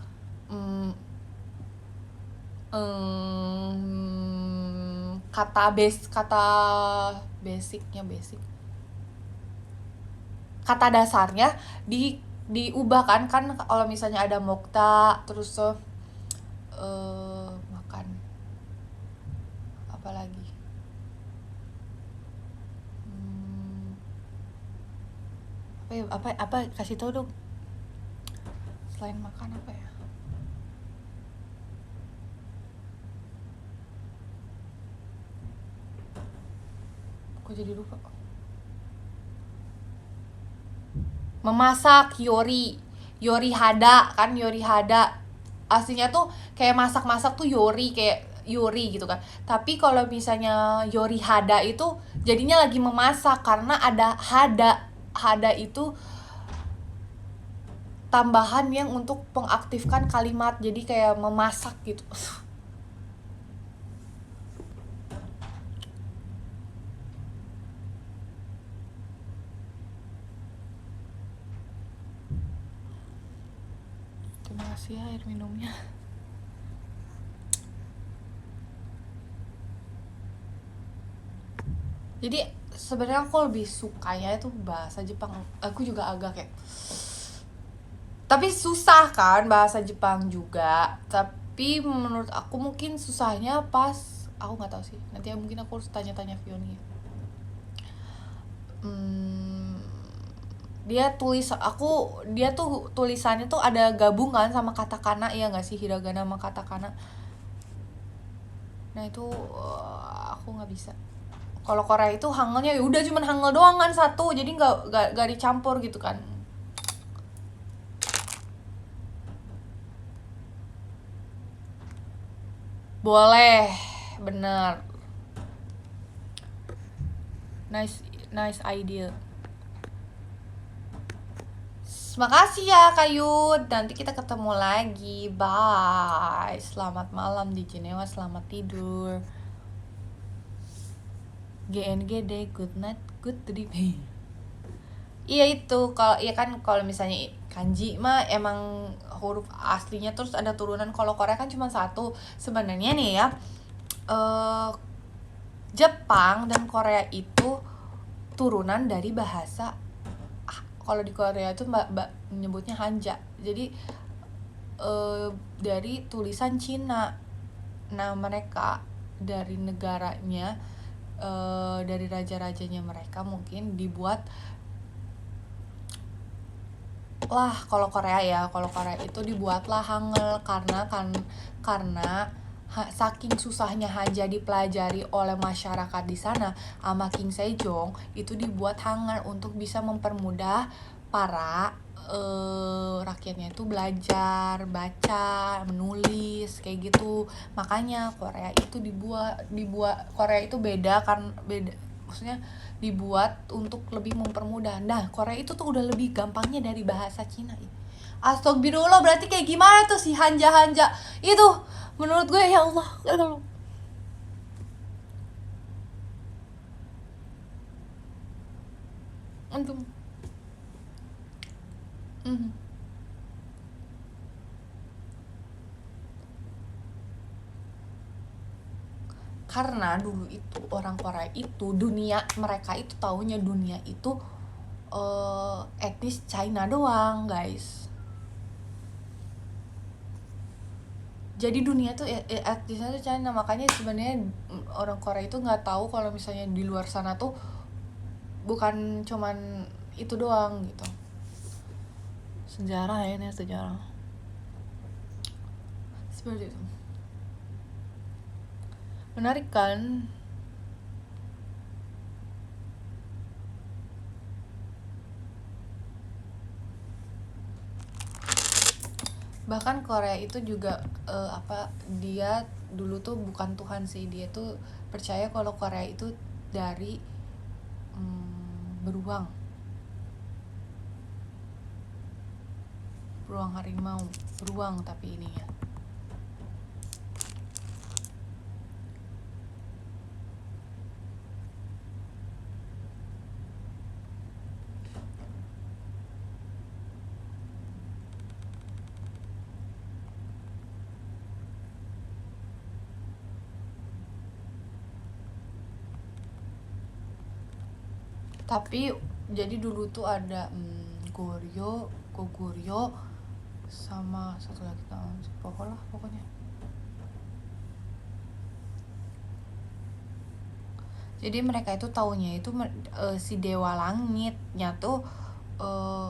kata kata dasarnya diubah kan kalau misalnya ada mokta terus makan apa lagi, apa kasih tau dong, selain makan apa ya. Aku jadi lupa. Memasak, yori hada kan, yori hada aslinya tuh kayak masak-masak tuh yori, kayak yori gitu kan. Tapi kalau misalnya yori hada itu jadinya lagi memasak karena ada hada itu tambahan yang untuk mengaktifkan kalimat, jadi kayak memasak gitu. Terima kasih ya air minumnya. Jadi sebenarnya aku lebih sukanya itu bahasa Jepang. Aku juga agak kayak, tapi susah kan bahasa Jepang juga. Tapi menurut aku mungkin susahnya pas, aku nggak tahu sih. Nanti ya mungkin aku harus tanya-tanya Fioni. Dia tuh tulisannya tuh ada gabungan sama katakana, iya nggak sih, hiragana sama katakana. Nah itu aku nggak bisa. Kalau Korea itu hangelnya ya udah cuman hangel doang kan satu, jadi nggak dicampur gitu kan. Boleh, bener. Nice idea. Makasih ya Kayut, nanti kita ketemu lagi. Bye. Selamat malam di Jenewa, selamat tidur. GNGD, good night, good dream. Iya itu, kalau iya kan kalau misalnya kanji mah emang huruf aslinya terus ada turunan. Kalau Korea kan cuma satu. Sebenarnya nih ya, eh Jepang dan Korea itu turunan dari bahasa, kalau di Korea itu mbak menyebutnya Hanja. Jadi dari tulisan Cina. Nah mereka dari negaranya, dari raja-rajanya mereka mungkin dibuat lah. Kalau Korea itu dibuatlah Hangul karena saking susahnya Hanja dipelajari oleh masyarakat di sana, sama King Sejong itu dibuat Hangul untuk bisa mempermudah para rakyatnya itu belajar baca menulis kayak gitu. Makanya Korea itu dibuat Korea itu beda kan, beda maksudnya dibuat untuk lebih mempermudah. Nah Korea itu tuh udah lebih gampangnya dari bahasa Cina. Astagfirullah, berarti kayak gimana tuh si Hanja itu menurut gue, ya Allah. Antum. Mhm. Karena dulu itu orang Korea itu dunia mereka itu taunya dunia itu etnis China doang guys. Jadi dunia tuh etnisnya tuh China, makanya sebenarnya orang Korea itu nggak tahu kalau misalnya di luar sana tuh bukan cuman itu doang gitu. Sejarah ya, ini sejarah seperti itu. Menarik kan? Bahkan Korea itu juga dia dulu tuh bukan Tuhan sih, dia tuh percaya kalau Korea itu dari beruang harimau, beruang tapi ininya. Tapi jadi dulu tuh ada Goguryeo sama satu lagi kan pokoknya. Jadi mereka itu taunya itu si dewa langitnya tuh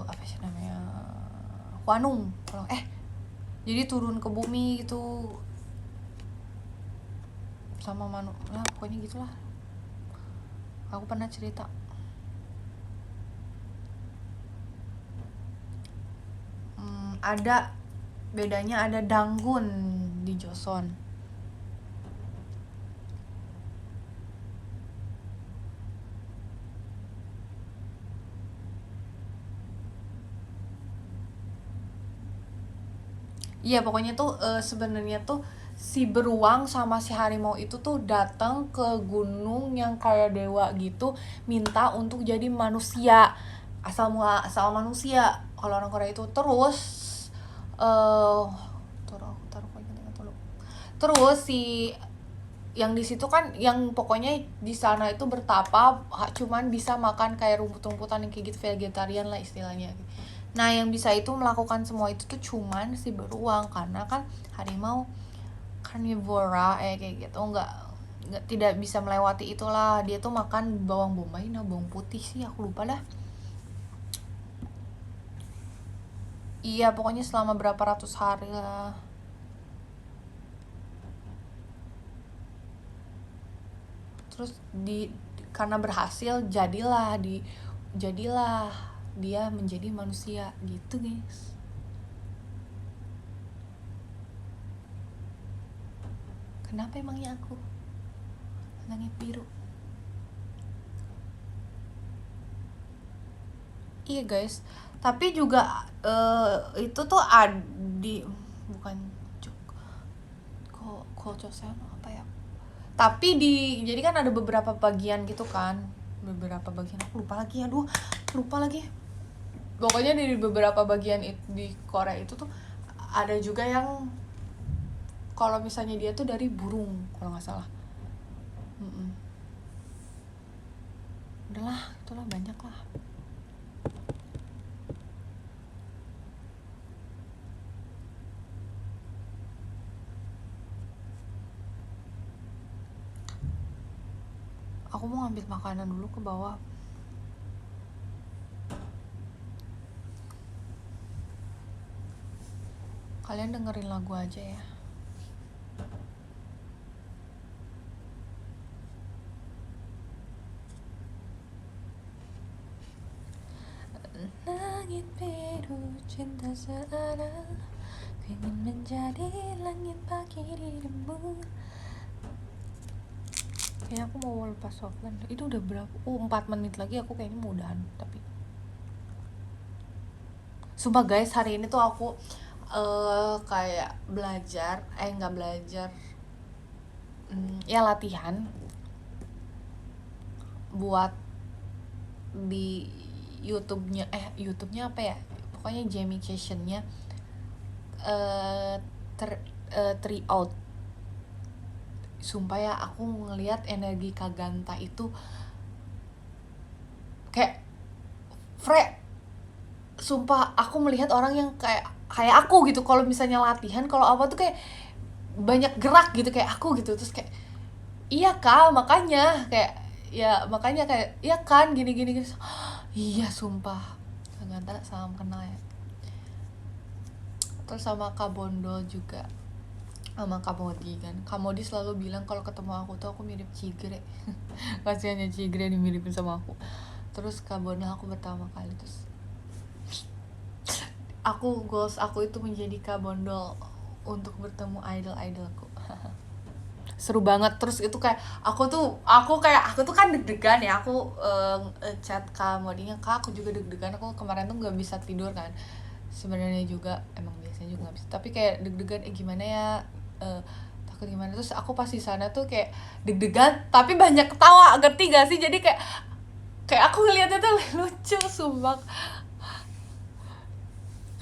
apa sih namanya, Hwanung. Jadi turun ke bumi gitu sama ya pokoknya gitulah. Aku pernah cerita. Ada bedanya, ada Danggun di Joseon. Iya pokoknya tuh sebenarnya tuh si beruang sama si harimau itu tuh datang ke gunung yang kayak dewa gitu, minta untuk jadi manusia, asal manusia kalau orang Korea itu. Terus terus si yang di situ kan, yang pokoknya di sana itu bertapa cuman bisa makan kayak rumput-rumputan yang kayak gitu, vegetarian lah istilahnya. Nah yang bisa itu melakukan semua itu tuh cuman si beruang, karena kan harimau carnivora kayak gitu, nggak tidak bisa melewati itulah. Dia tuh makan bawang bombay, nah bawang putih sih aku lupa dah. Iya pokoknya selama berapa ratus hari lah. Terus karena berhasil jadilah dia menjadi manusia gitu guys. Kenapa emangnya aku langit biru? Iya guys, tapi juga itu tuh bukan Kocosen apa ya, tapi jadi kan ada beberapa bagian gitu kan, beberapa bagian aku lupa lagi, pokoknya di beberapa bagian di Korea itu tuh ada juga yang kalau misalnya dia tuh dari burung kalau nggak salah. Mm-mm. Udahlah, itulah banyak lah. Aku mau ngambil makanan dulu ke bawah. Kalian dengerin lagu aja ya. Langit biru cinta searah, ingin menjadi langit pagi dirimu. Kayaknya aku mau lepas offline. Itu udah berapa? 4 menit lagi aku kayaknya mau udahan. Tapi sumpah guys, hari ini tuh aku kayak belajar, nggak belajar, ya latihan buat di YouTube-nya apa ya? Pokoknya gamification-nya try out. Sumpah ya, aku ngelihat energi Kaganta itu kayak sumpah aku melihat orang yang kayak aku gitu, kalau misalnya latihan kalau apa tuh kayak banyak gerak gitu kayak aku gitu, terus kayak iya kak makanya kayak ya makanya kayak iya kan gini gini gini. Iya sumpah Kaganta salam kenal ya. Terus sama Kak Bondol juga, sama Kak Modi kan. Kak Modi selalu bilang kalau ketemu aku tuh aku mirip Cigre. Kasiannya Cigre dimiripin sama aku. Terus Kak Bondol aku pertama kali, terus goals aku itu menjadi Kak Bondol untuk bertemu idol-idolku. Seru banget. Terus itu kayak aku tuh kan deg-degan ya, aku chat Kak Modinya, Kak aku juga deg-degan, aku kemarin tuh nggak bisa tidur kan sebenarnya juga, emang biasanya juga nggak bisa, tapi kayak deg-degan gimana ya, takut gimana. Terus aku pas di sana tuh kayak deg-degan tapi banyak ketawa, ngerti gak sih? Jadi kayak aku ngeliatnya tuh lucu sumpah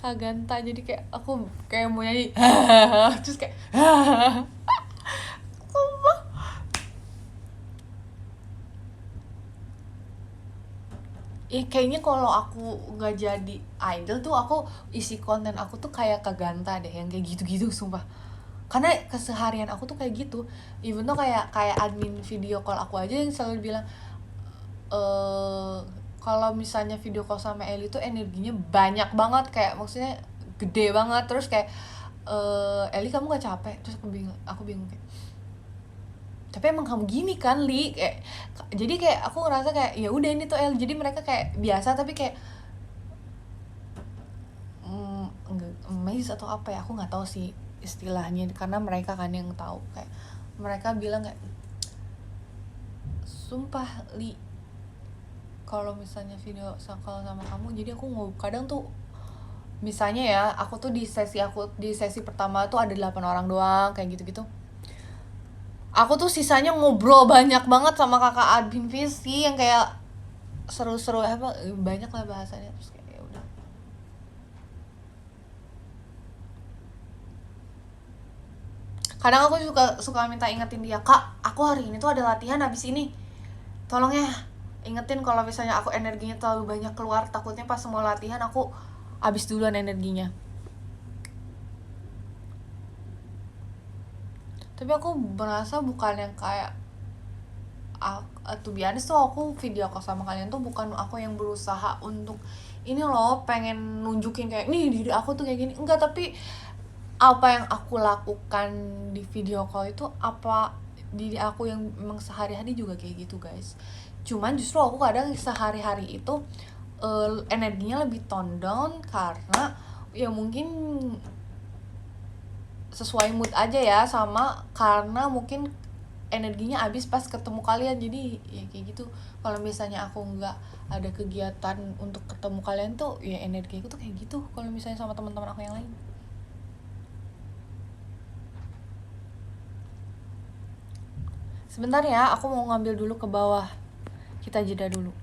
Kaganta, jadi kayak aku kayak mau nyanyi terus kayak sumpah. Kayaknya kalau aku nggak jadi idol tuh aku isi konten aku tuh kayak Kaganta deh, yang kayak gitu-gitu sumpah. Karena keseharian aku tuh kayak gitu. Even tuh kayak admin video call aku aja yang selalu bilang kalau misalnya video call sama Eli tuh energinya banyak banget, kayak maksudnya gede banget. Terus kayak Eli kamu gak capek? Terus aku bingung kayak, tapi emang kamu gini kan Li, kayak jadi kayak aku ngerasa kayak ya udah ini tuh Eli, jadi mereka kayak biasa tapi kayak amazed atau apa ya, aku nggak tahu sih istilahnya karena mereka kan yang tahu. Kayak mereka bilang kayak sumpah Li kalau misalnya video call sama kamu, jadi aku kadang tuh misalnya ya aku tuh di sesi pertama tuh ada 8 orang doang kayak gitu-gitu, aku tuh sisanya ngobrol banyak banget sama kakak admin visi yang kayak seru-seru apa banyak lah bahasanya. Terus kayak ya udah, kadang aku suka minta ingetin dia, Kak aku hari ini tuh ada latihan habis ini, tolong ya ingetin kalau misalnya aku energinya terlalu banyak keluar, takutnya pas semua latihan aku habis duluan energinya. Tapi aku merasa bukan yang kayak tuh biasa tuh aku video call sama kalian tuh bukan aku yang berusaha untuk ini loh pengen nunjukin kayak nih diri aku tuh kayak gini, enggak. Tapi apa yang aku lakukan di video call itu apa diri aku yang memang sehari-hari juga kayak gitu guys. Cuman justru aku kadang sehari-hari itu energinya lebih tone down karena ya mungkin sesuai mood aja ya, sama karena mungkin energinya habis pas ketemu kalian, jadi ya kayak gitu. Kalau misalnya aku nggak ada kegiatan untuk ketemu kalian tuh ya energi aku tuh kayak gitu kalau misalnya sama teman-teman aku yang lain. Sebentar ya, aku mau ngambil dulu ke bawah, kita jeda dulu.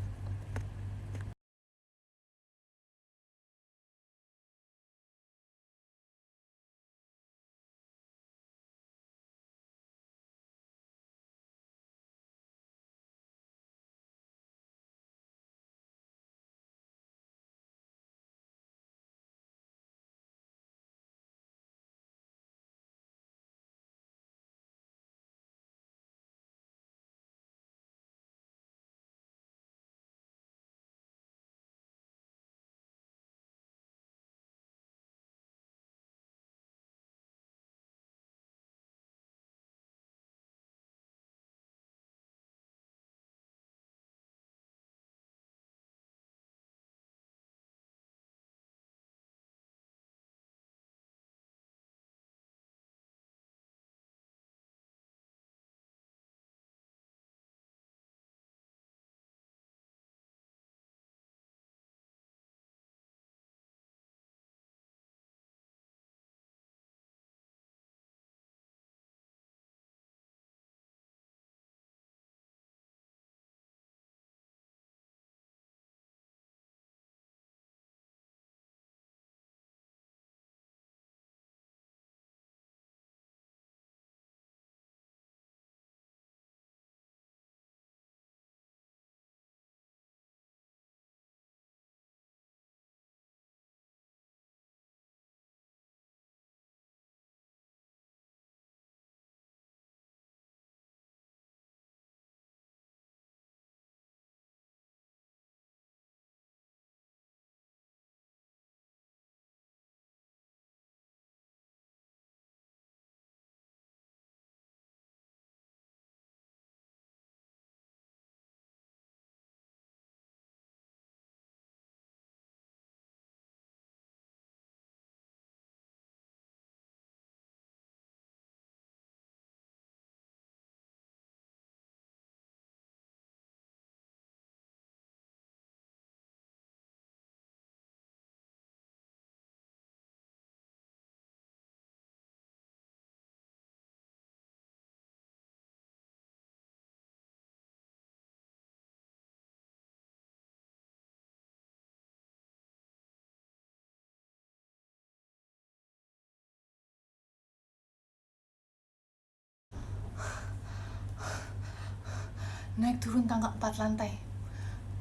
naik turun tangga 4 lantai,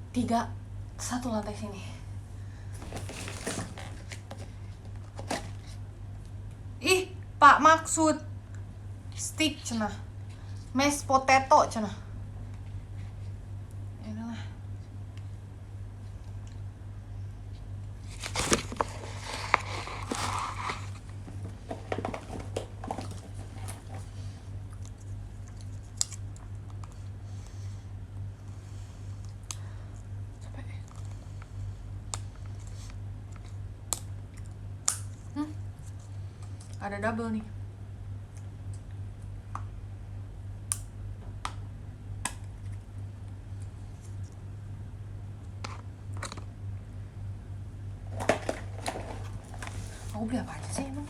3 1 lantai sini. Ih, Pak maksud stick cenah, mashed potato cenah. Inilah. Ada double nih. Aku beli apa aja sih emang?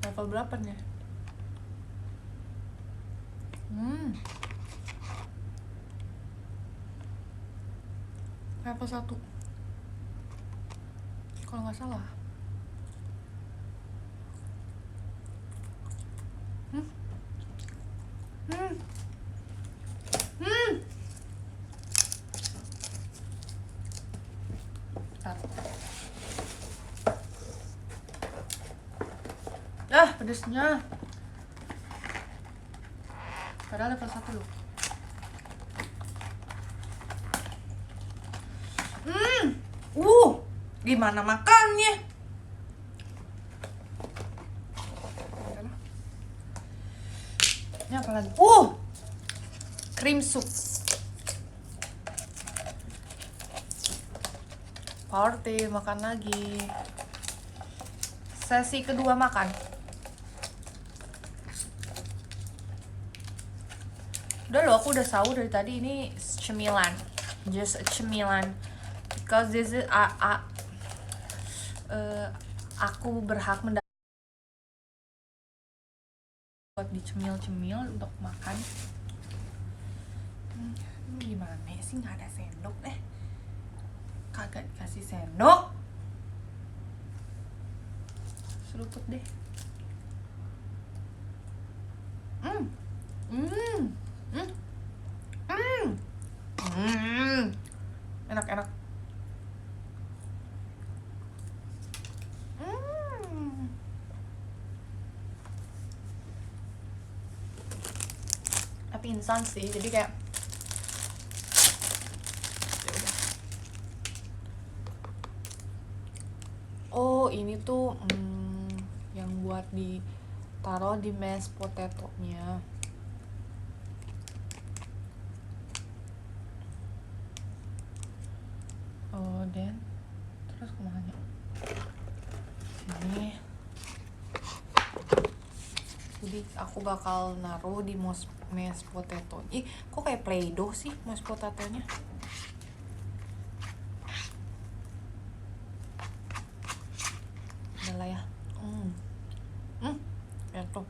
Level berapa nih? Level 1 kalau nggak salah. Pedesnya. Padahal level 1 loh. Gimana makannya? Ini apa lagi? Cream soup. Party, makan lagi. Sesi kedua makan. Udah loh, aku udah sahur dari tadi. Ini cemilan, just a cemilan, because this is aku berhak buat dicemil-cemil untuk makan. Gimana sih, nggak ada sendok kagak dikasih sendok. Seruput deh. Enak-enak. Tapi instan sih, jadi kayak ini tuh yang buat ditaruh di mashed potato-nya. Dan terus kemana? Sini. Jadi aku bakal naruh di mashed potato. Kok kayak Play-Doh sih mashed potato-nya? Udah lah ya. Ya tuh.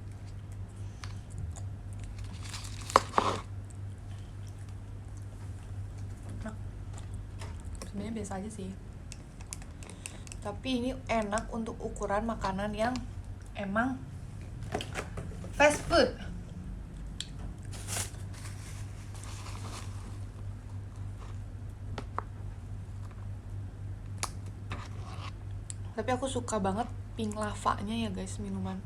Sebenarnya biasa aja sih. Tapi ini enak untuk ukuran makanan yang emang fast food. Tapi aku suka banget pink lavanya ya guys, minuman.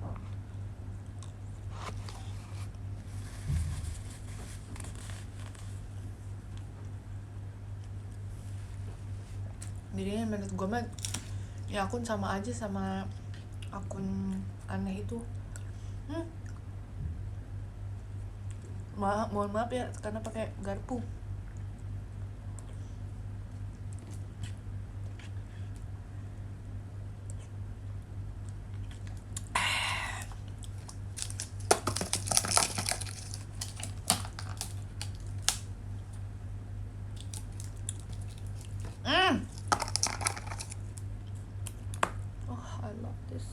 Jadi menurut gue mah ya akun sama aja sama akun aneh itu. Mohon maaf ya karena pakai garpu. I love this.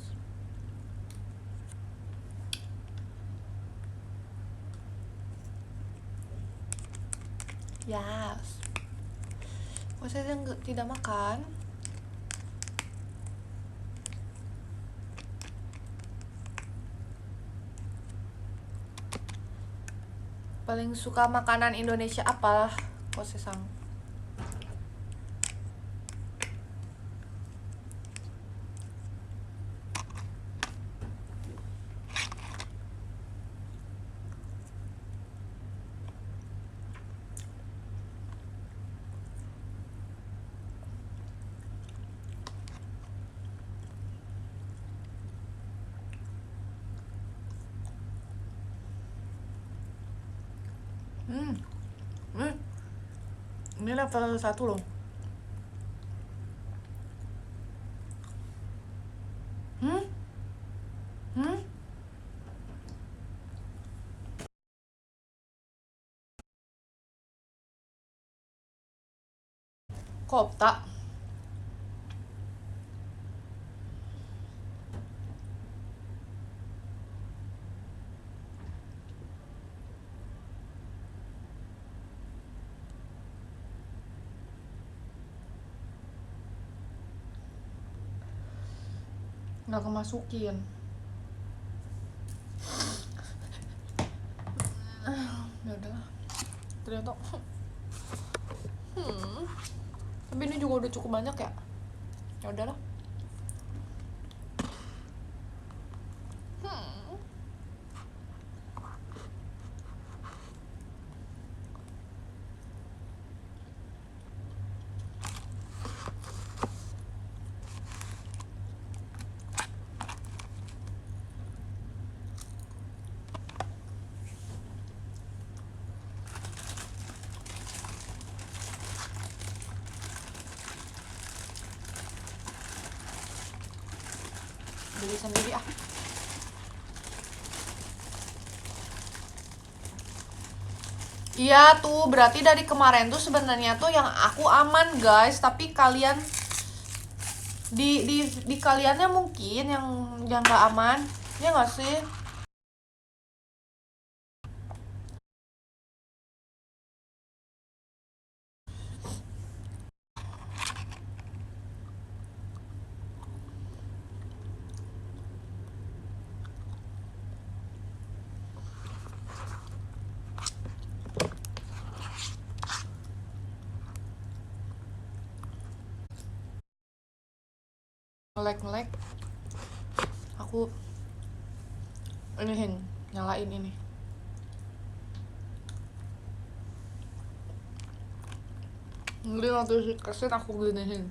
Yes. Kalau saya tidak makan, Paling suka makanan Indonesia apa? Kosesang. Hmm. Hmm. Ini level 1 loh. Hmm? Hmm? Kopta. Nggak kemasukin. Ya udahlah. Ternyata. Tapi ini juga udah cukup banyak ya. Ya udahlah. Beli sendiri ah. Iya tuh, berarti dari kemarin tuh sebenarnya tuh yang aku aman guys, tapi kalian di kaliannya mungkin yang nggak aman, ya nggak sih? Ngelek-ngelek, aku iniin, nyalain ini. Jadi notification aku giniin.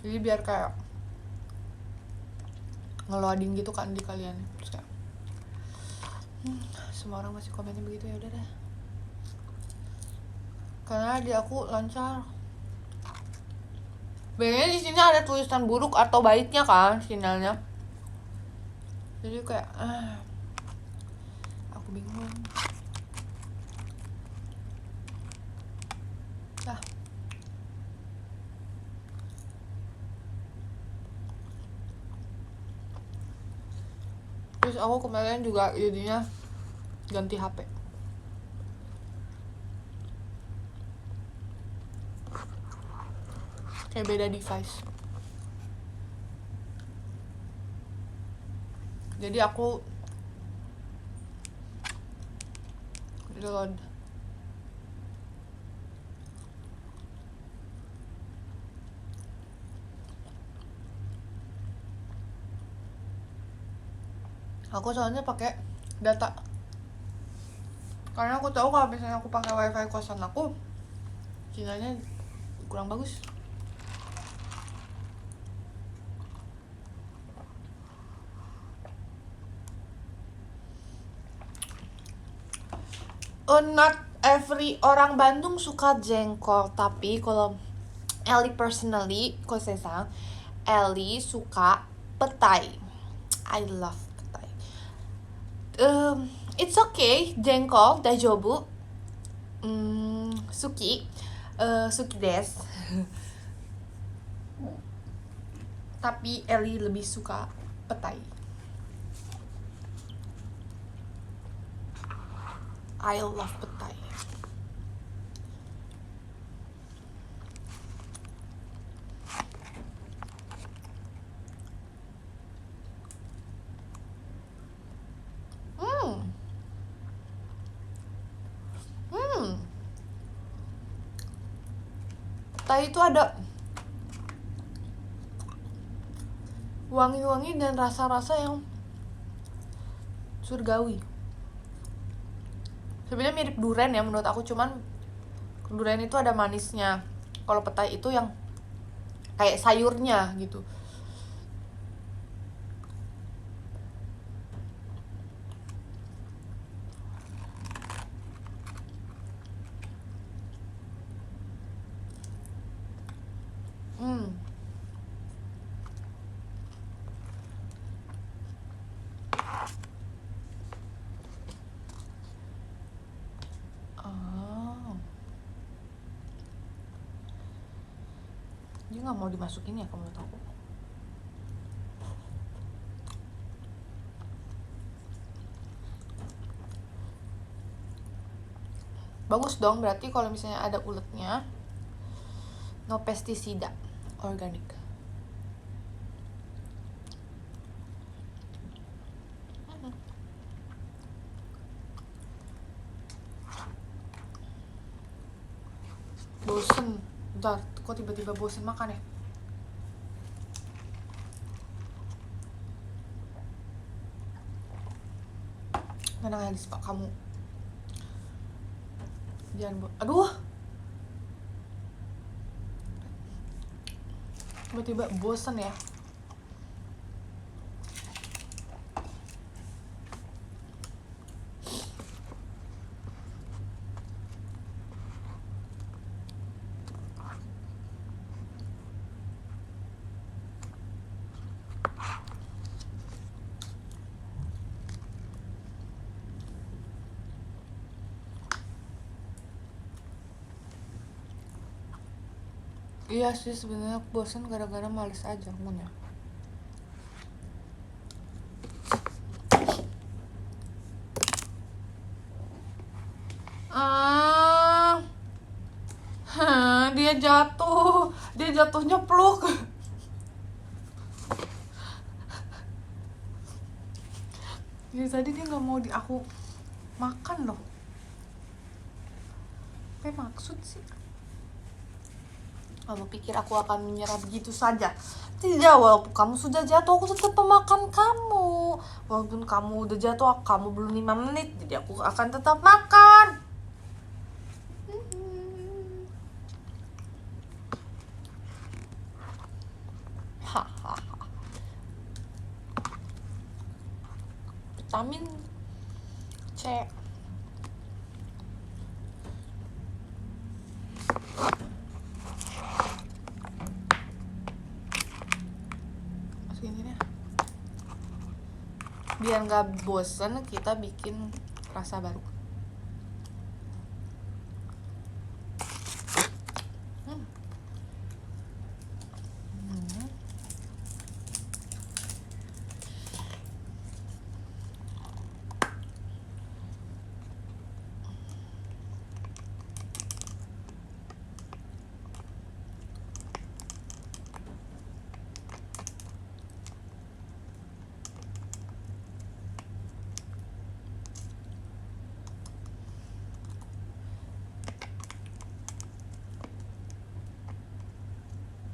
Jadi biar kayak ngeloading gitu kan di kalian. Terus kayak semua orang masih komennya begitu, ya udah deh. Karena di aku lancar. Biasanya di sini ada tulisan buruk atau baiknya kan sinyalnya. Jadi kayak aku bingung. Nah, terus aku kemarin juga jadinya ganti HP. Kayak beda device. Jadi aku reload. Aku soalnya pakai data. Karena aku tahu kalau misalnya aku pakai wifi kosan aku, sinyalnya kurang bagus. Not every orang Bandung suka jengkol, tapi kalau Ellie personally, Kosesang, Ellie suka petai. I love petai. It's okay, jengkol, dajobu, suki, suki des. Tapi Ellie lebih suka petai. I love petai. petai itu ada wangi-wangi dan rasa-rasa yang surgawi. Sebenarnya mirip durian ya menurut aku, cuman durian itu ada manisnya. Kalau petai itu yang kayak sayurnya gitu. Dia nggak mau dimasukin ya kalau menurut aku. Bagus dong, berarti kalau misalnya ada uletnya, no pestisida, organik. Bosen, bentar, kok tiba-tiba bosen makan ya? Tenang aja Pak, kamu jangan aduh, tiba-tiba bosen ya. Iya sih, sebenarnya bosan gara-gara males aja punya. Dia jatuhnya pluk. Jadi tadi dia nggak mau aku makan loh. Apa maksud sih? Kamu pikir aku akan menyerah begitu saja? Tidak, walaupun kamu sudah jatuh, aku tetap memakan kamu. Walaupun kamu udah jatuh, kamu belum 5 menit, jadi aku akan tetap makan. Vitamin C. Biar nggak bosen, kita bikin rasa baru.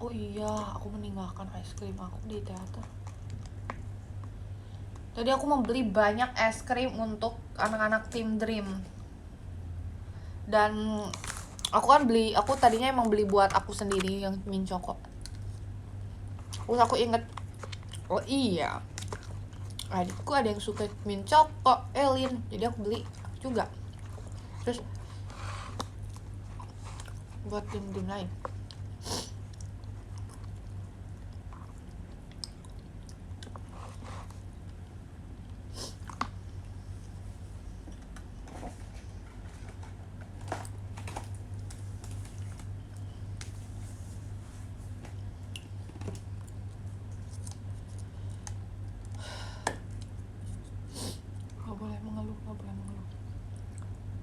Oh iya, aku meninggalkan es krim aku di teater. Tadi aku membeli banyak es krim untuk anak-anak Team Dream. Dan aku tadinya emang beli buat aku sendiri yang Mint Choco. Terus aku inget, oh iya, adikku ada yang suka Mint Choco, Elin, jadi aku beli juga. Terus buat tim-tim lain.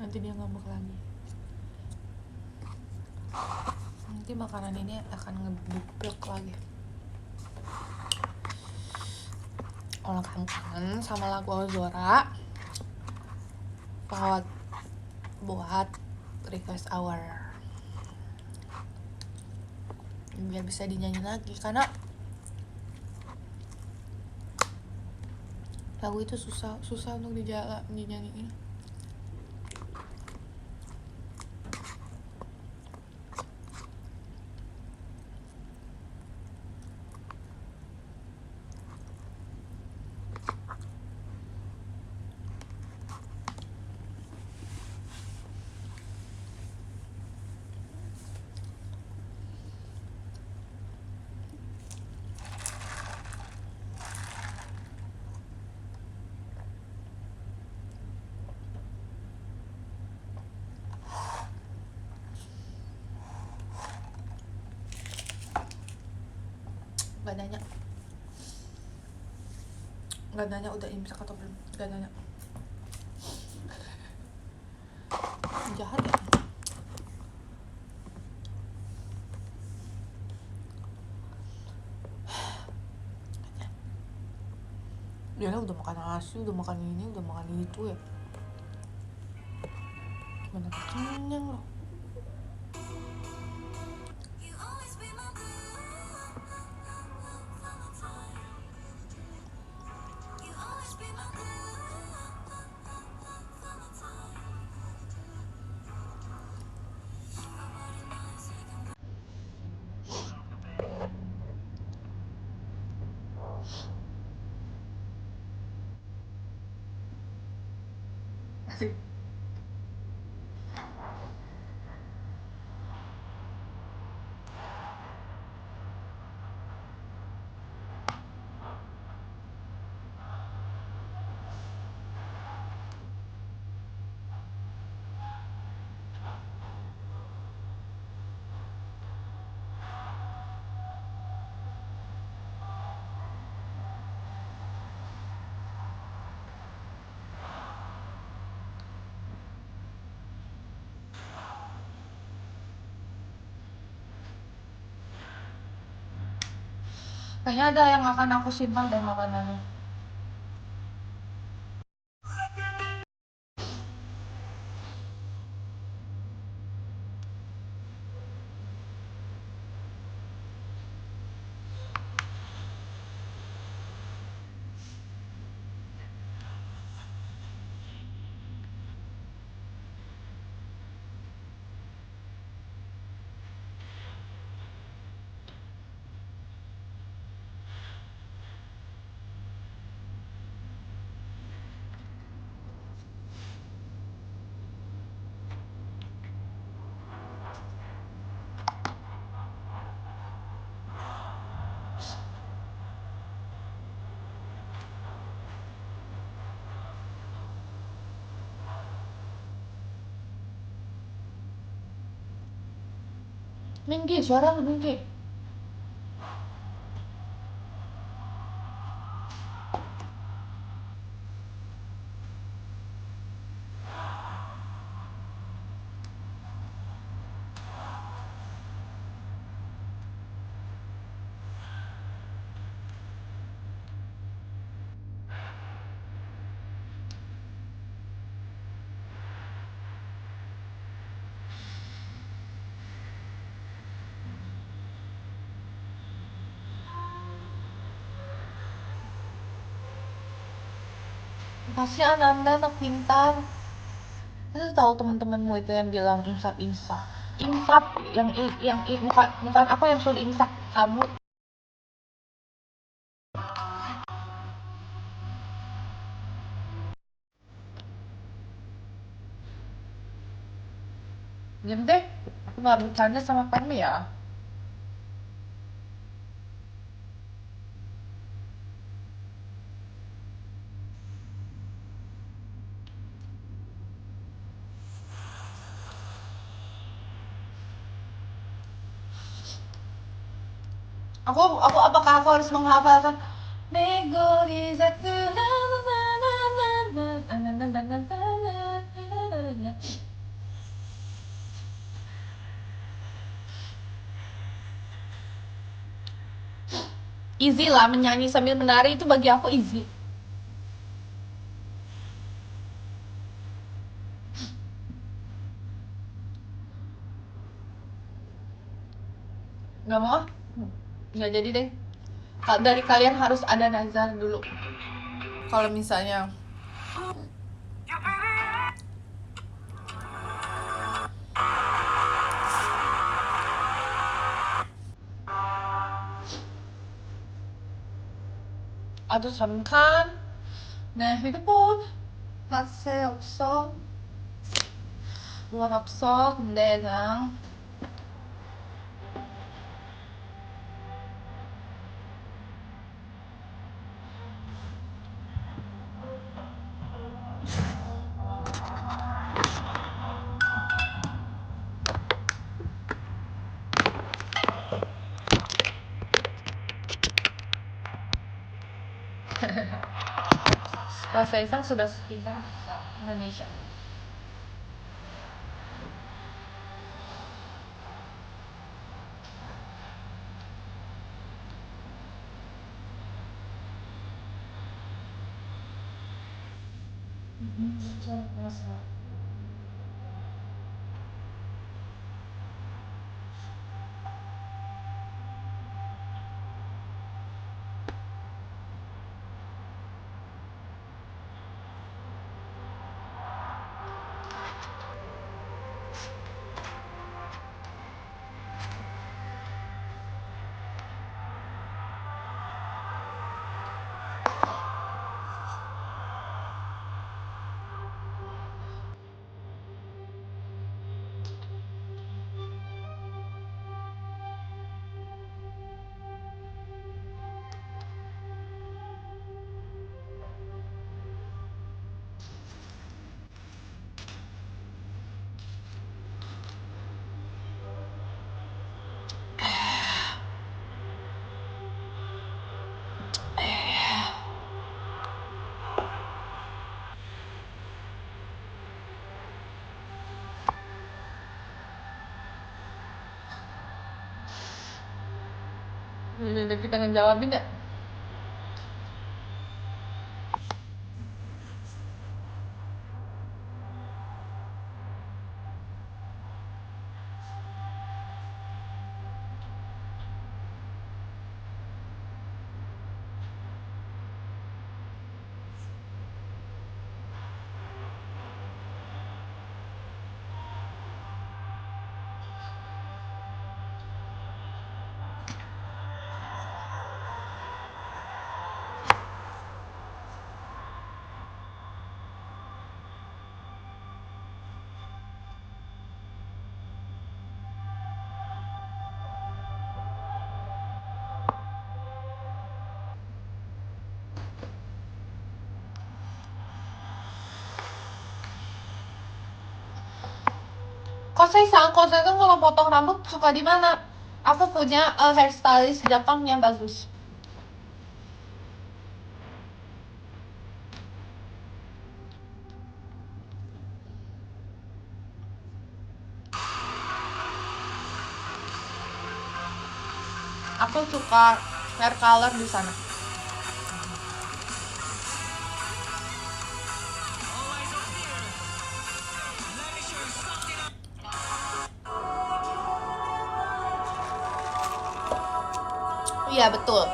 Nanti dia ngambek lagi. Nanti makanan ini akan ngebublek lagi. Kalau kangen sama lagu Ozora, buat request hour. biar bisa dinyanyi lagi, karena lagu itu susah untuk dinyanyiin. Gak nanya udah imsak atau belum, gak nanya. Jahat ya. Dia udah makan nasi, udah makan ini, udah makan itu ya. Mana kenyang loh. Kayaknya ada yang akan aku simpan dan makanannya. Tinggi, suara lu tinggi. Pasti Ananda anak pintar. Itu tahu teman-temanmu itu yang bilang insaf insaf. Insaf bukan aku yang suruh insaf kamu. Diam deh, aku nggak bercanda sama kamu ya. Apakah aku harus menghafalkan Nego di satu easy lah, menyanyi sambil menari itu bagi aku easy. Nggak mau? nggak jadi deh. Dari kalian harus ada nazar dulu. Kalau misalnya 아주 잠깐 내 휴대폰 맛에 없어. 뭐가 없어. 근데 그냥 bahasa Islam sudah bisa Indonesia. Jadi kita ngejawabin ya. Kosei-san kalau potong rambut suka di mana? Aku punya hairstylist Jepang yang bagus. Aku suka hair color di sana. Iya betul.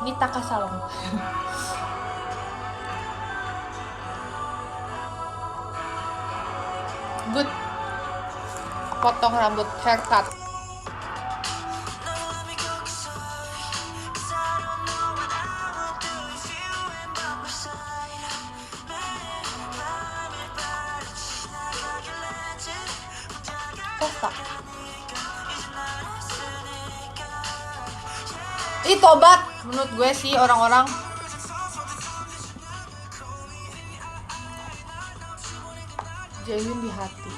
Mitaka Salon. Good. Potong rambut haircut. Pesta. Ih tobat menurut gue sih orang-orang. Jaehyun di hati.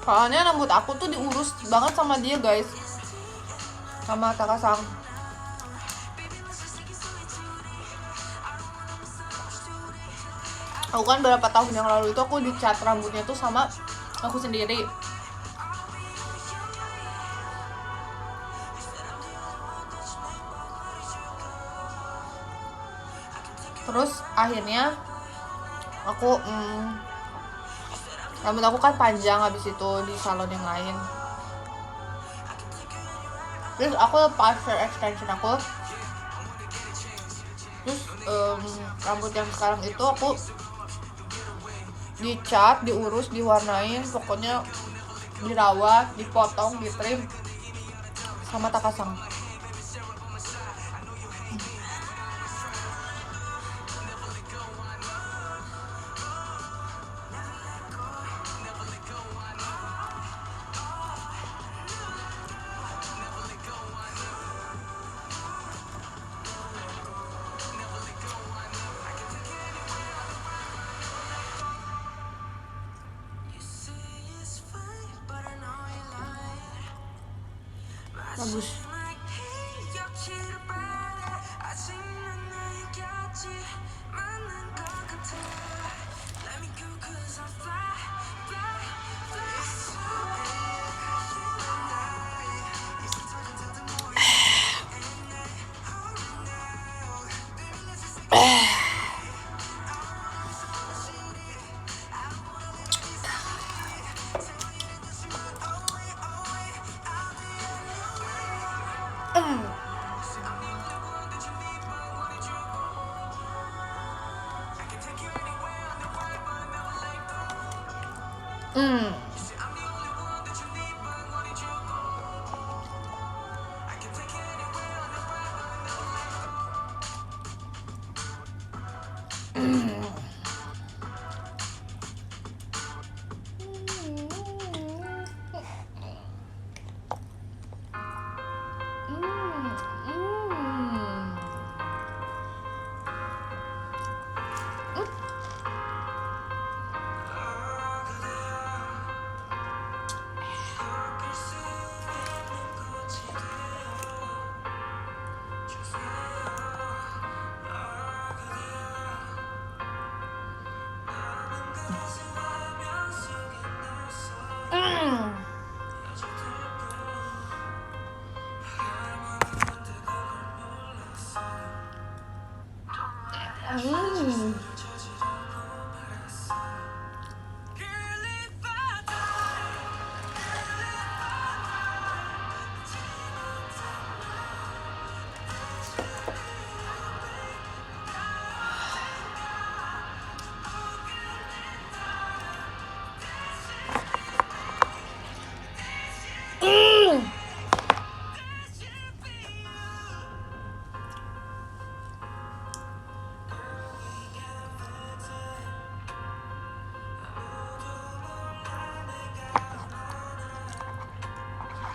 Soalnya rambut aku tuh diurus banget sama dia guys, sama Takasang. Aku kan berapa tahun yang lalu itu aku dicat rambutnya tuh sama aku sendiri. Terus akhirnya aku rambut aku kan panjang habis itu di salon yang lain. Terus aku lepas hair extension aku. Terus rambut yang sekarang itu aku dicat, diurus, diwarnain, pokoknya dirawat, dipotong, ditrim sama takasang. Bagus.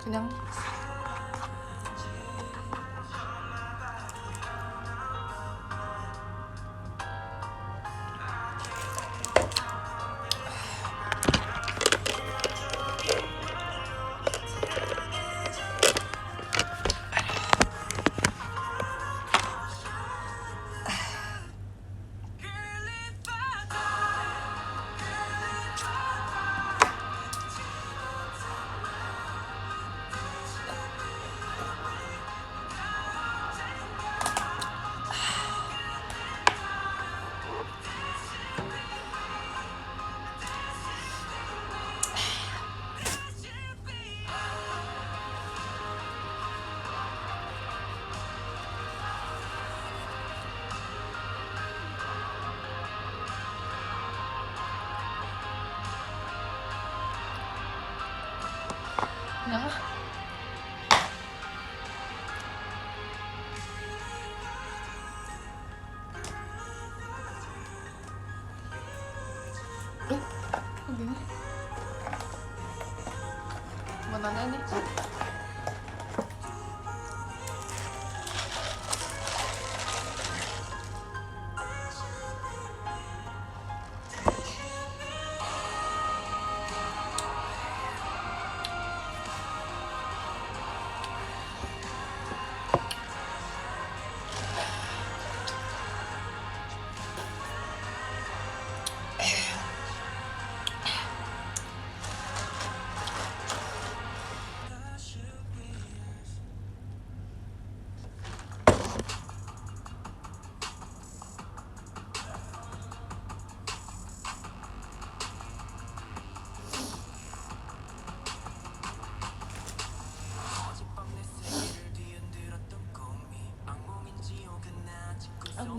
Kenyang. Kenyang ah. Begini. Mau nanya nih.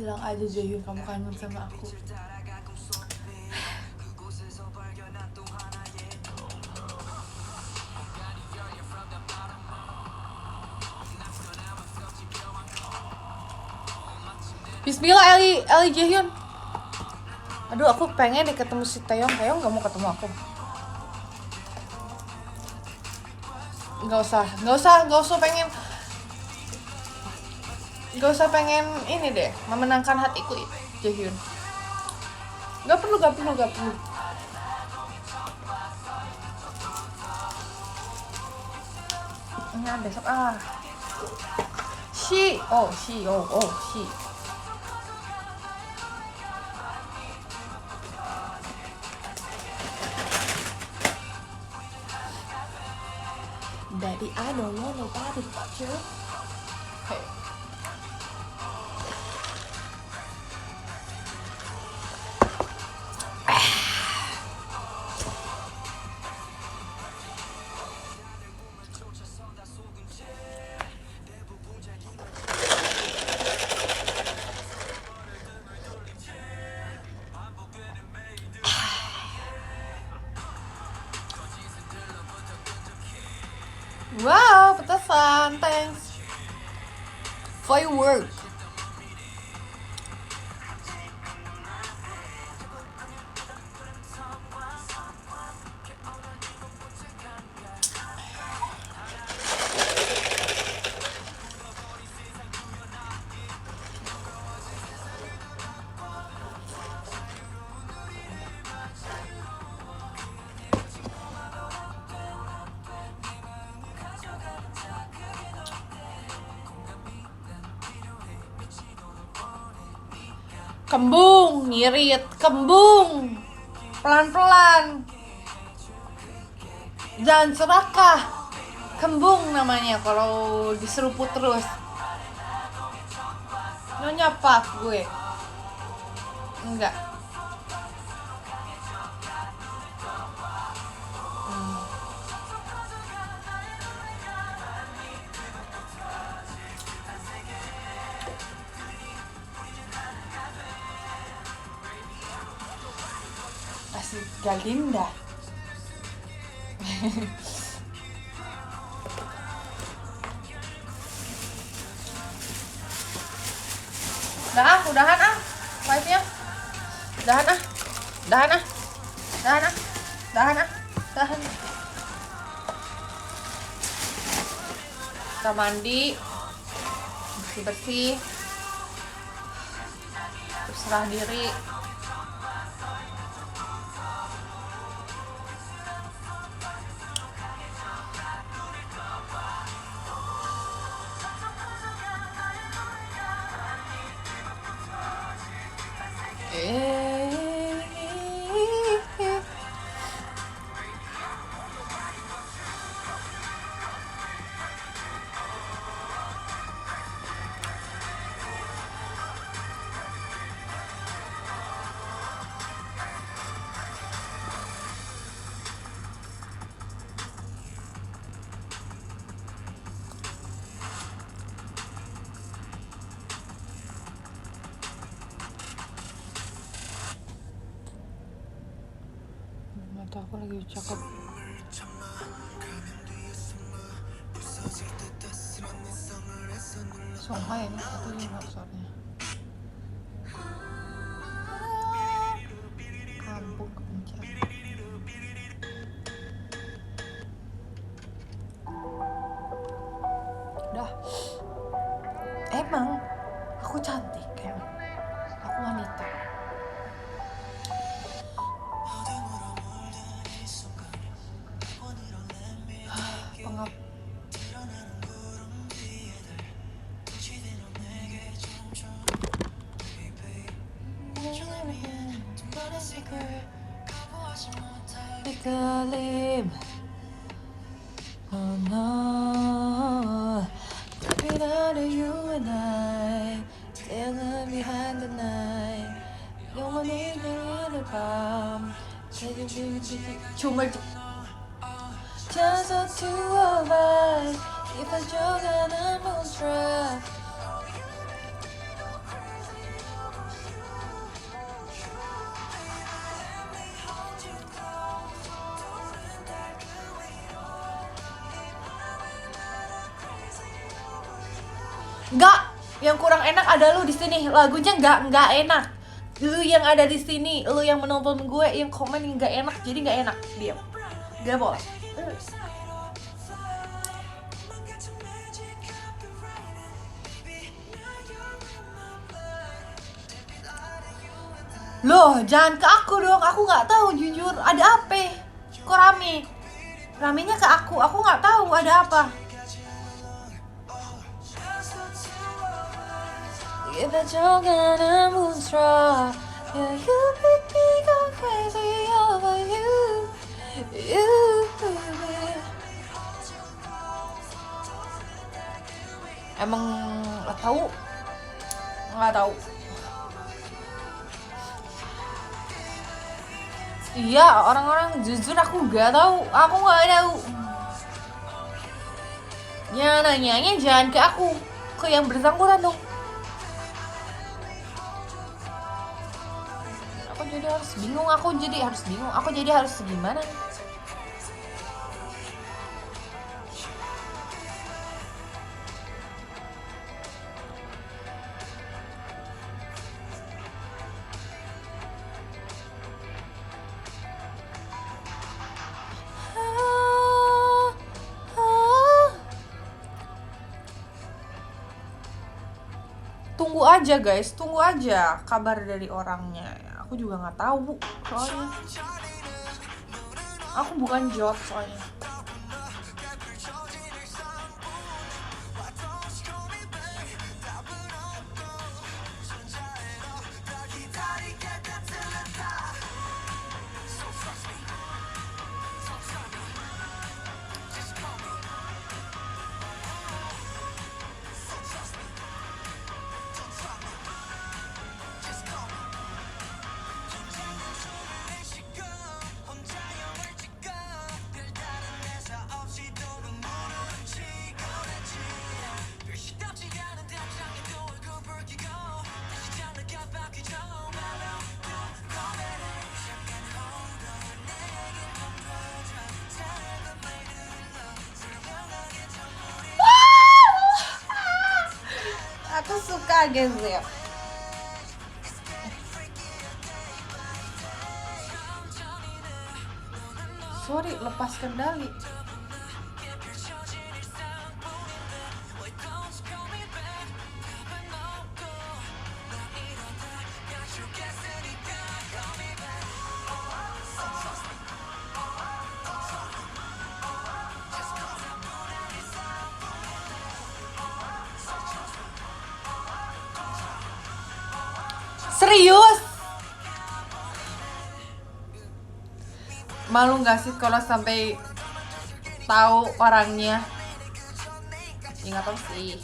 Bilang aja Jaehyun kamu kangen sama aku. Bismillah Eli Jaehyun. Aduh aku pengen deh ketemu si Taeyong gak mau ketemu aku. Gak usah pengen ini deh, memenangkan hatiku Jaehyun. Gak perlu. Nah, besok she. Daddy, I don't know nobody but you. Hey. Wow, petasan, thanks for your work. Kembung, ngirit, kembung. Pelan-pelan. Jangan serakah. Kembung namanya kalau diseruput terus. Nyonya pak gue. Enggak. Asik Galinda. Udahan live-nya. Udahan. Kita mandi, bersih, terus serah diri. Mata aku lagi cakep. Songhai ini satunya maksudnya. Kampung kepencet. Udah. Emang aku cantik kan? Aku wanita. Pengap. Dikelim. Oh no. Tapi ada you and I. Still behind the night. 영원히 그리는 밤. 춤을 Just the two of us. If I joke and I'm on track. Nggak, yang kurang enak ada lu di sini. Lagunya nggak enak. Lu yang ada di sini, lu yang menonton gue, yang komen yang nggak enak, jadi nggak enak. Diam. Gak boleh. Loh, jangan ke aku dong. Aku nggak tahu jujur ada apa. Kok rame? Ramenya ke aku nggak tahu ada apa. Kita jangan monster. Yeah, you make me go crazy over you. You, baby. Emang nggak tahu. Iya, orang-orang jujur aku nggak tahu. Aku nggak tahu. Ya nanyanya jangan ke aku, ke yang bersangkutan dong. Aku jadi harus bingung. Aku jadi harus gimana? Tunggu aja guys, tunggu aja kabar dari orangnya. Aku juga nggak tahu soalnya. Aku bukan Jot soalnya. Aku suka Gezel. Sorry, lepas kendali. Serius? Malu nggak sih kalau sampai tahu orangnya? Ya nggak tahu sih.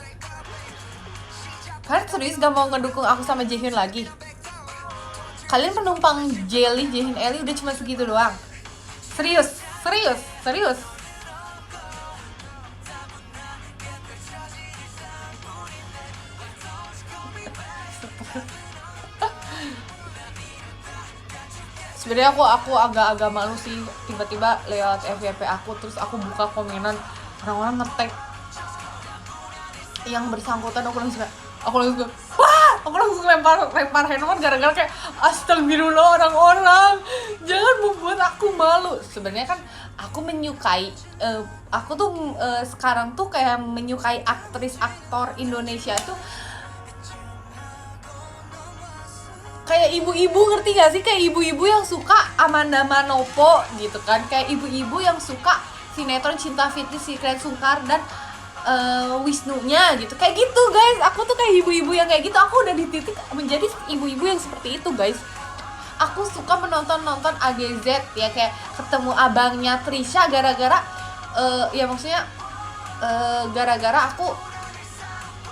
Kalian serius gak mau ngedukung aku sama Jaehyun lagi? Kalian penumpang Jelly, Jaehyun, Ellie udah cuma segitu doang. Serius. Sebenarnya aku agak malu sih, tiba-tiba lewat FYP aku terus aku buka komenan orang-orang nge-tag yang bersangkutan. Aku langsung lempar handphone gara-gara kayak astagfirullah, orang-orang jangan membuat aku malu. Sebenarnya kan aku menyukai aku tuh sekarang tuh kayak menyukai aktor Indonesia tuh kayak ibu-ibu, ngerti gak sih? Kayak ibu-ibu yang suka Amanda Manopo gitu kan, kayak ibu-ibu yang suka sinetron Cinta Fitri, Secret Sungkar dan Wisnunya gitu, kayak gitu guys. Aku tuh kayak ibu-ibu yang kayak gitu. Aku udah di titik menjadi ibu-ibu yang seperti itu guys. Aku suka menonton AGZ ya, kayak ketemu abangnya Trisha gara-gara ya maksudnya gara-gara aku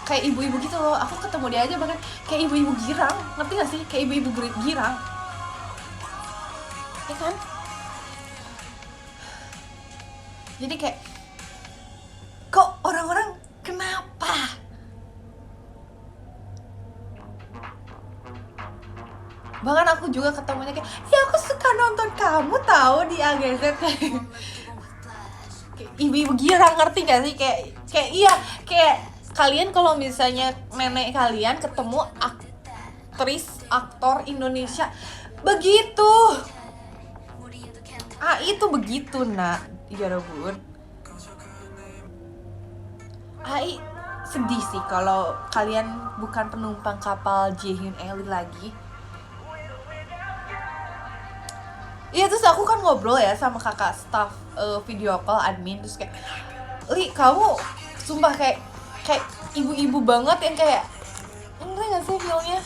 kayak ibu-ibu gitu loh. Aku ketemu dia aja bahkan kayak ibu-ibu girang, ngerti gak sih? Kayak ibu-ibu girang, ya kan? Jadi kayak kok orang-orang kenapa? Bahkan aku juga ketemunya kayak, ya aku suka nonton kamu tahu di AGZ. Kayak ibu-ibu girang, ngerti gak sih? Kayak iya, kayak kalian kalau misalnya nenek kalian ketemu aktor Indonesia begitu. Itu begitu nak, ya Bun. Sedih sih kalau kalian bukan penumpang kapal Jaehyun Ellie lagi. Iya, terus aku kan ngobrol ya sama kakak staff video call admin, terus kayak, Li, kamu sumpah kayak ibu-ibu banget yang kayak, ngerti gak sih feelnya?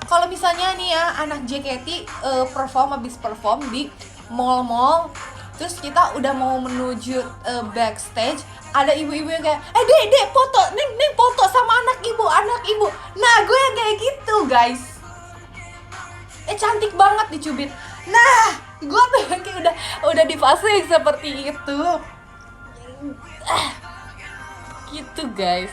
Kalau misalnya nih ya, anak JKT habis perform di mall-mall, terus kita udah mau menuju backstage, ada ibu-ibu yang kayak, dek foto, neng foto sama anak ibu. Nah, gue yang kayak gitu guys. Cantik banget dicubit. Nah, gue tuh yang kayak udah di fase yang seperti itu. Gitu guys.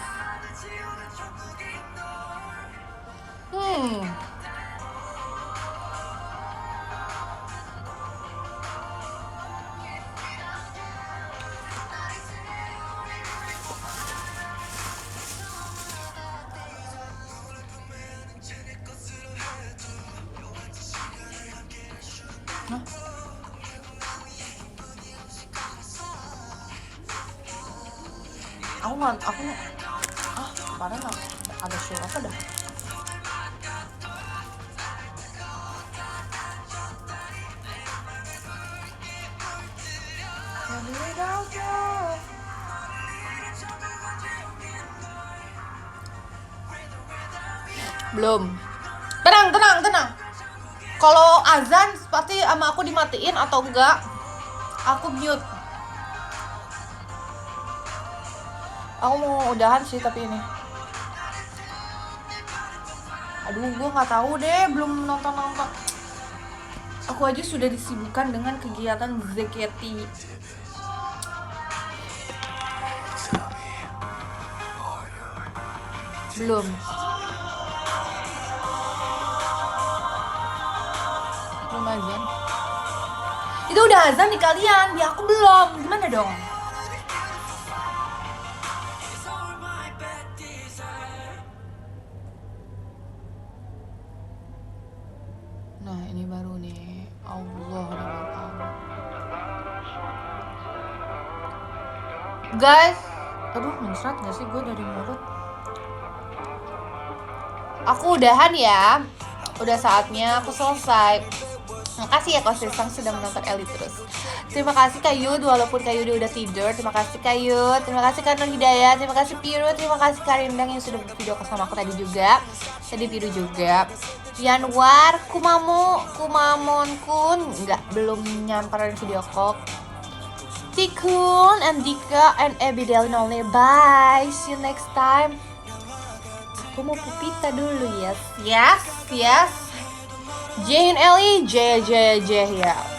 Kemarin ada show apa dah? Belum. Tenang. Kalau azan pasti sama aku dimatiin atau enggak, aku mute. Aku mau udahan sih tapi ini. Aduh, gue nggak tahu deh, belum nonton. Aku aja sudah disibukkan dengan kegiatan ZKT. Belum azan. Itu udah azan di kalian, di aku belum. Gimana dong? Nah, ini baru nih. Allah. Guys, aduh muncrat gak sih gue dari mulut? Aku udahan ya. Udah saatnya aku selesai. Makasih ya Kosisang sudah menonton Ellie terus. Terima kasih Kak Yud, walaupun Kak Yud udah tidur. Terima kasih Kak Yud, terima kasih Kak Nur Hidayah, terima kasih Piru, terima kasih Kak Rindang yang sudah bervideo sama aku tadi juga. Tadi Piru juga. Yanwar, Kumamon Kun, belum nyamperin video call. Tikun, Andika, and Abidel only. Bye, see you next time. Aku mau pupita dulu, yes. Jaehyun Ellie, J ya.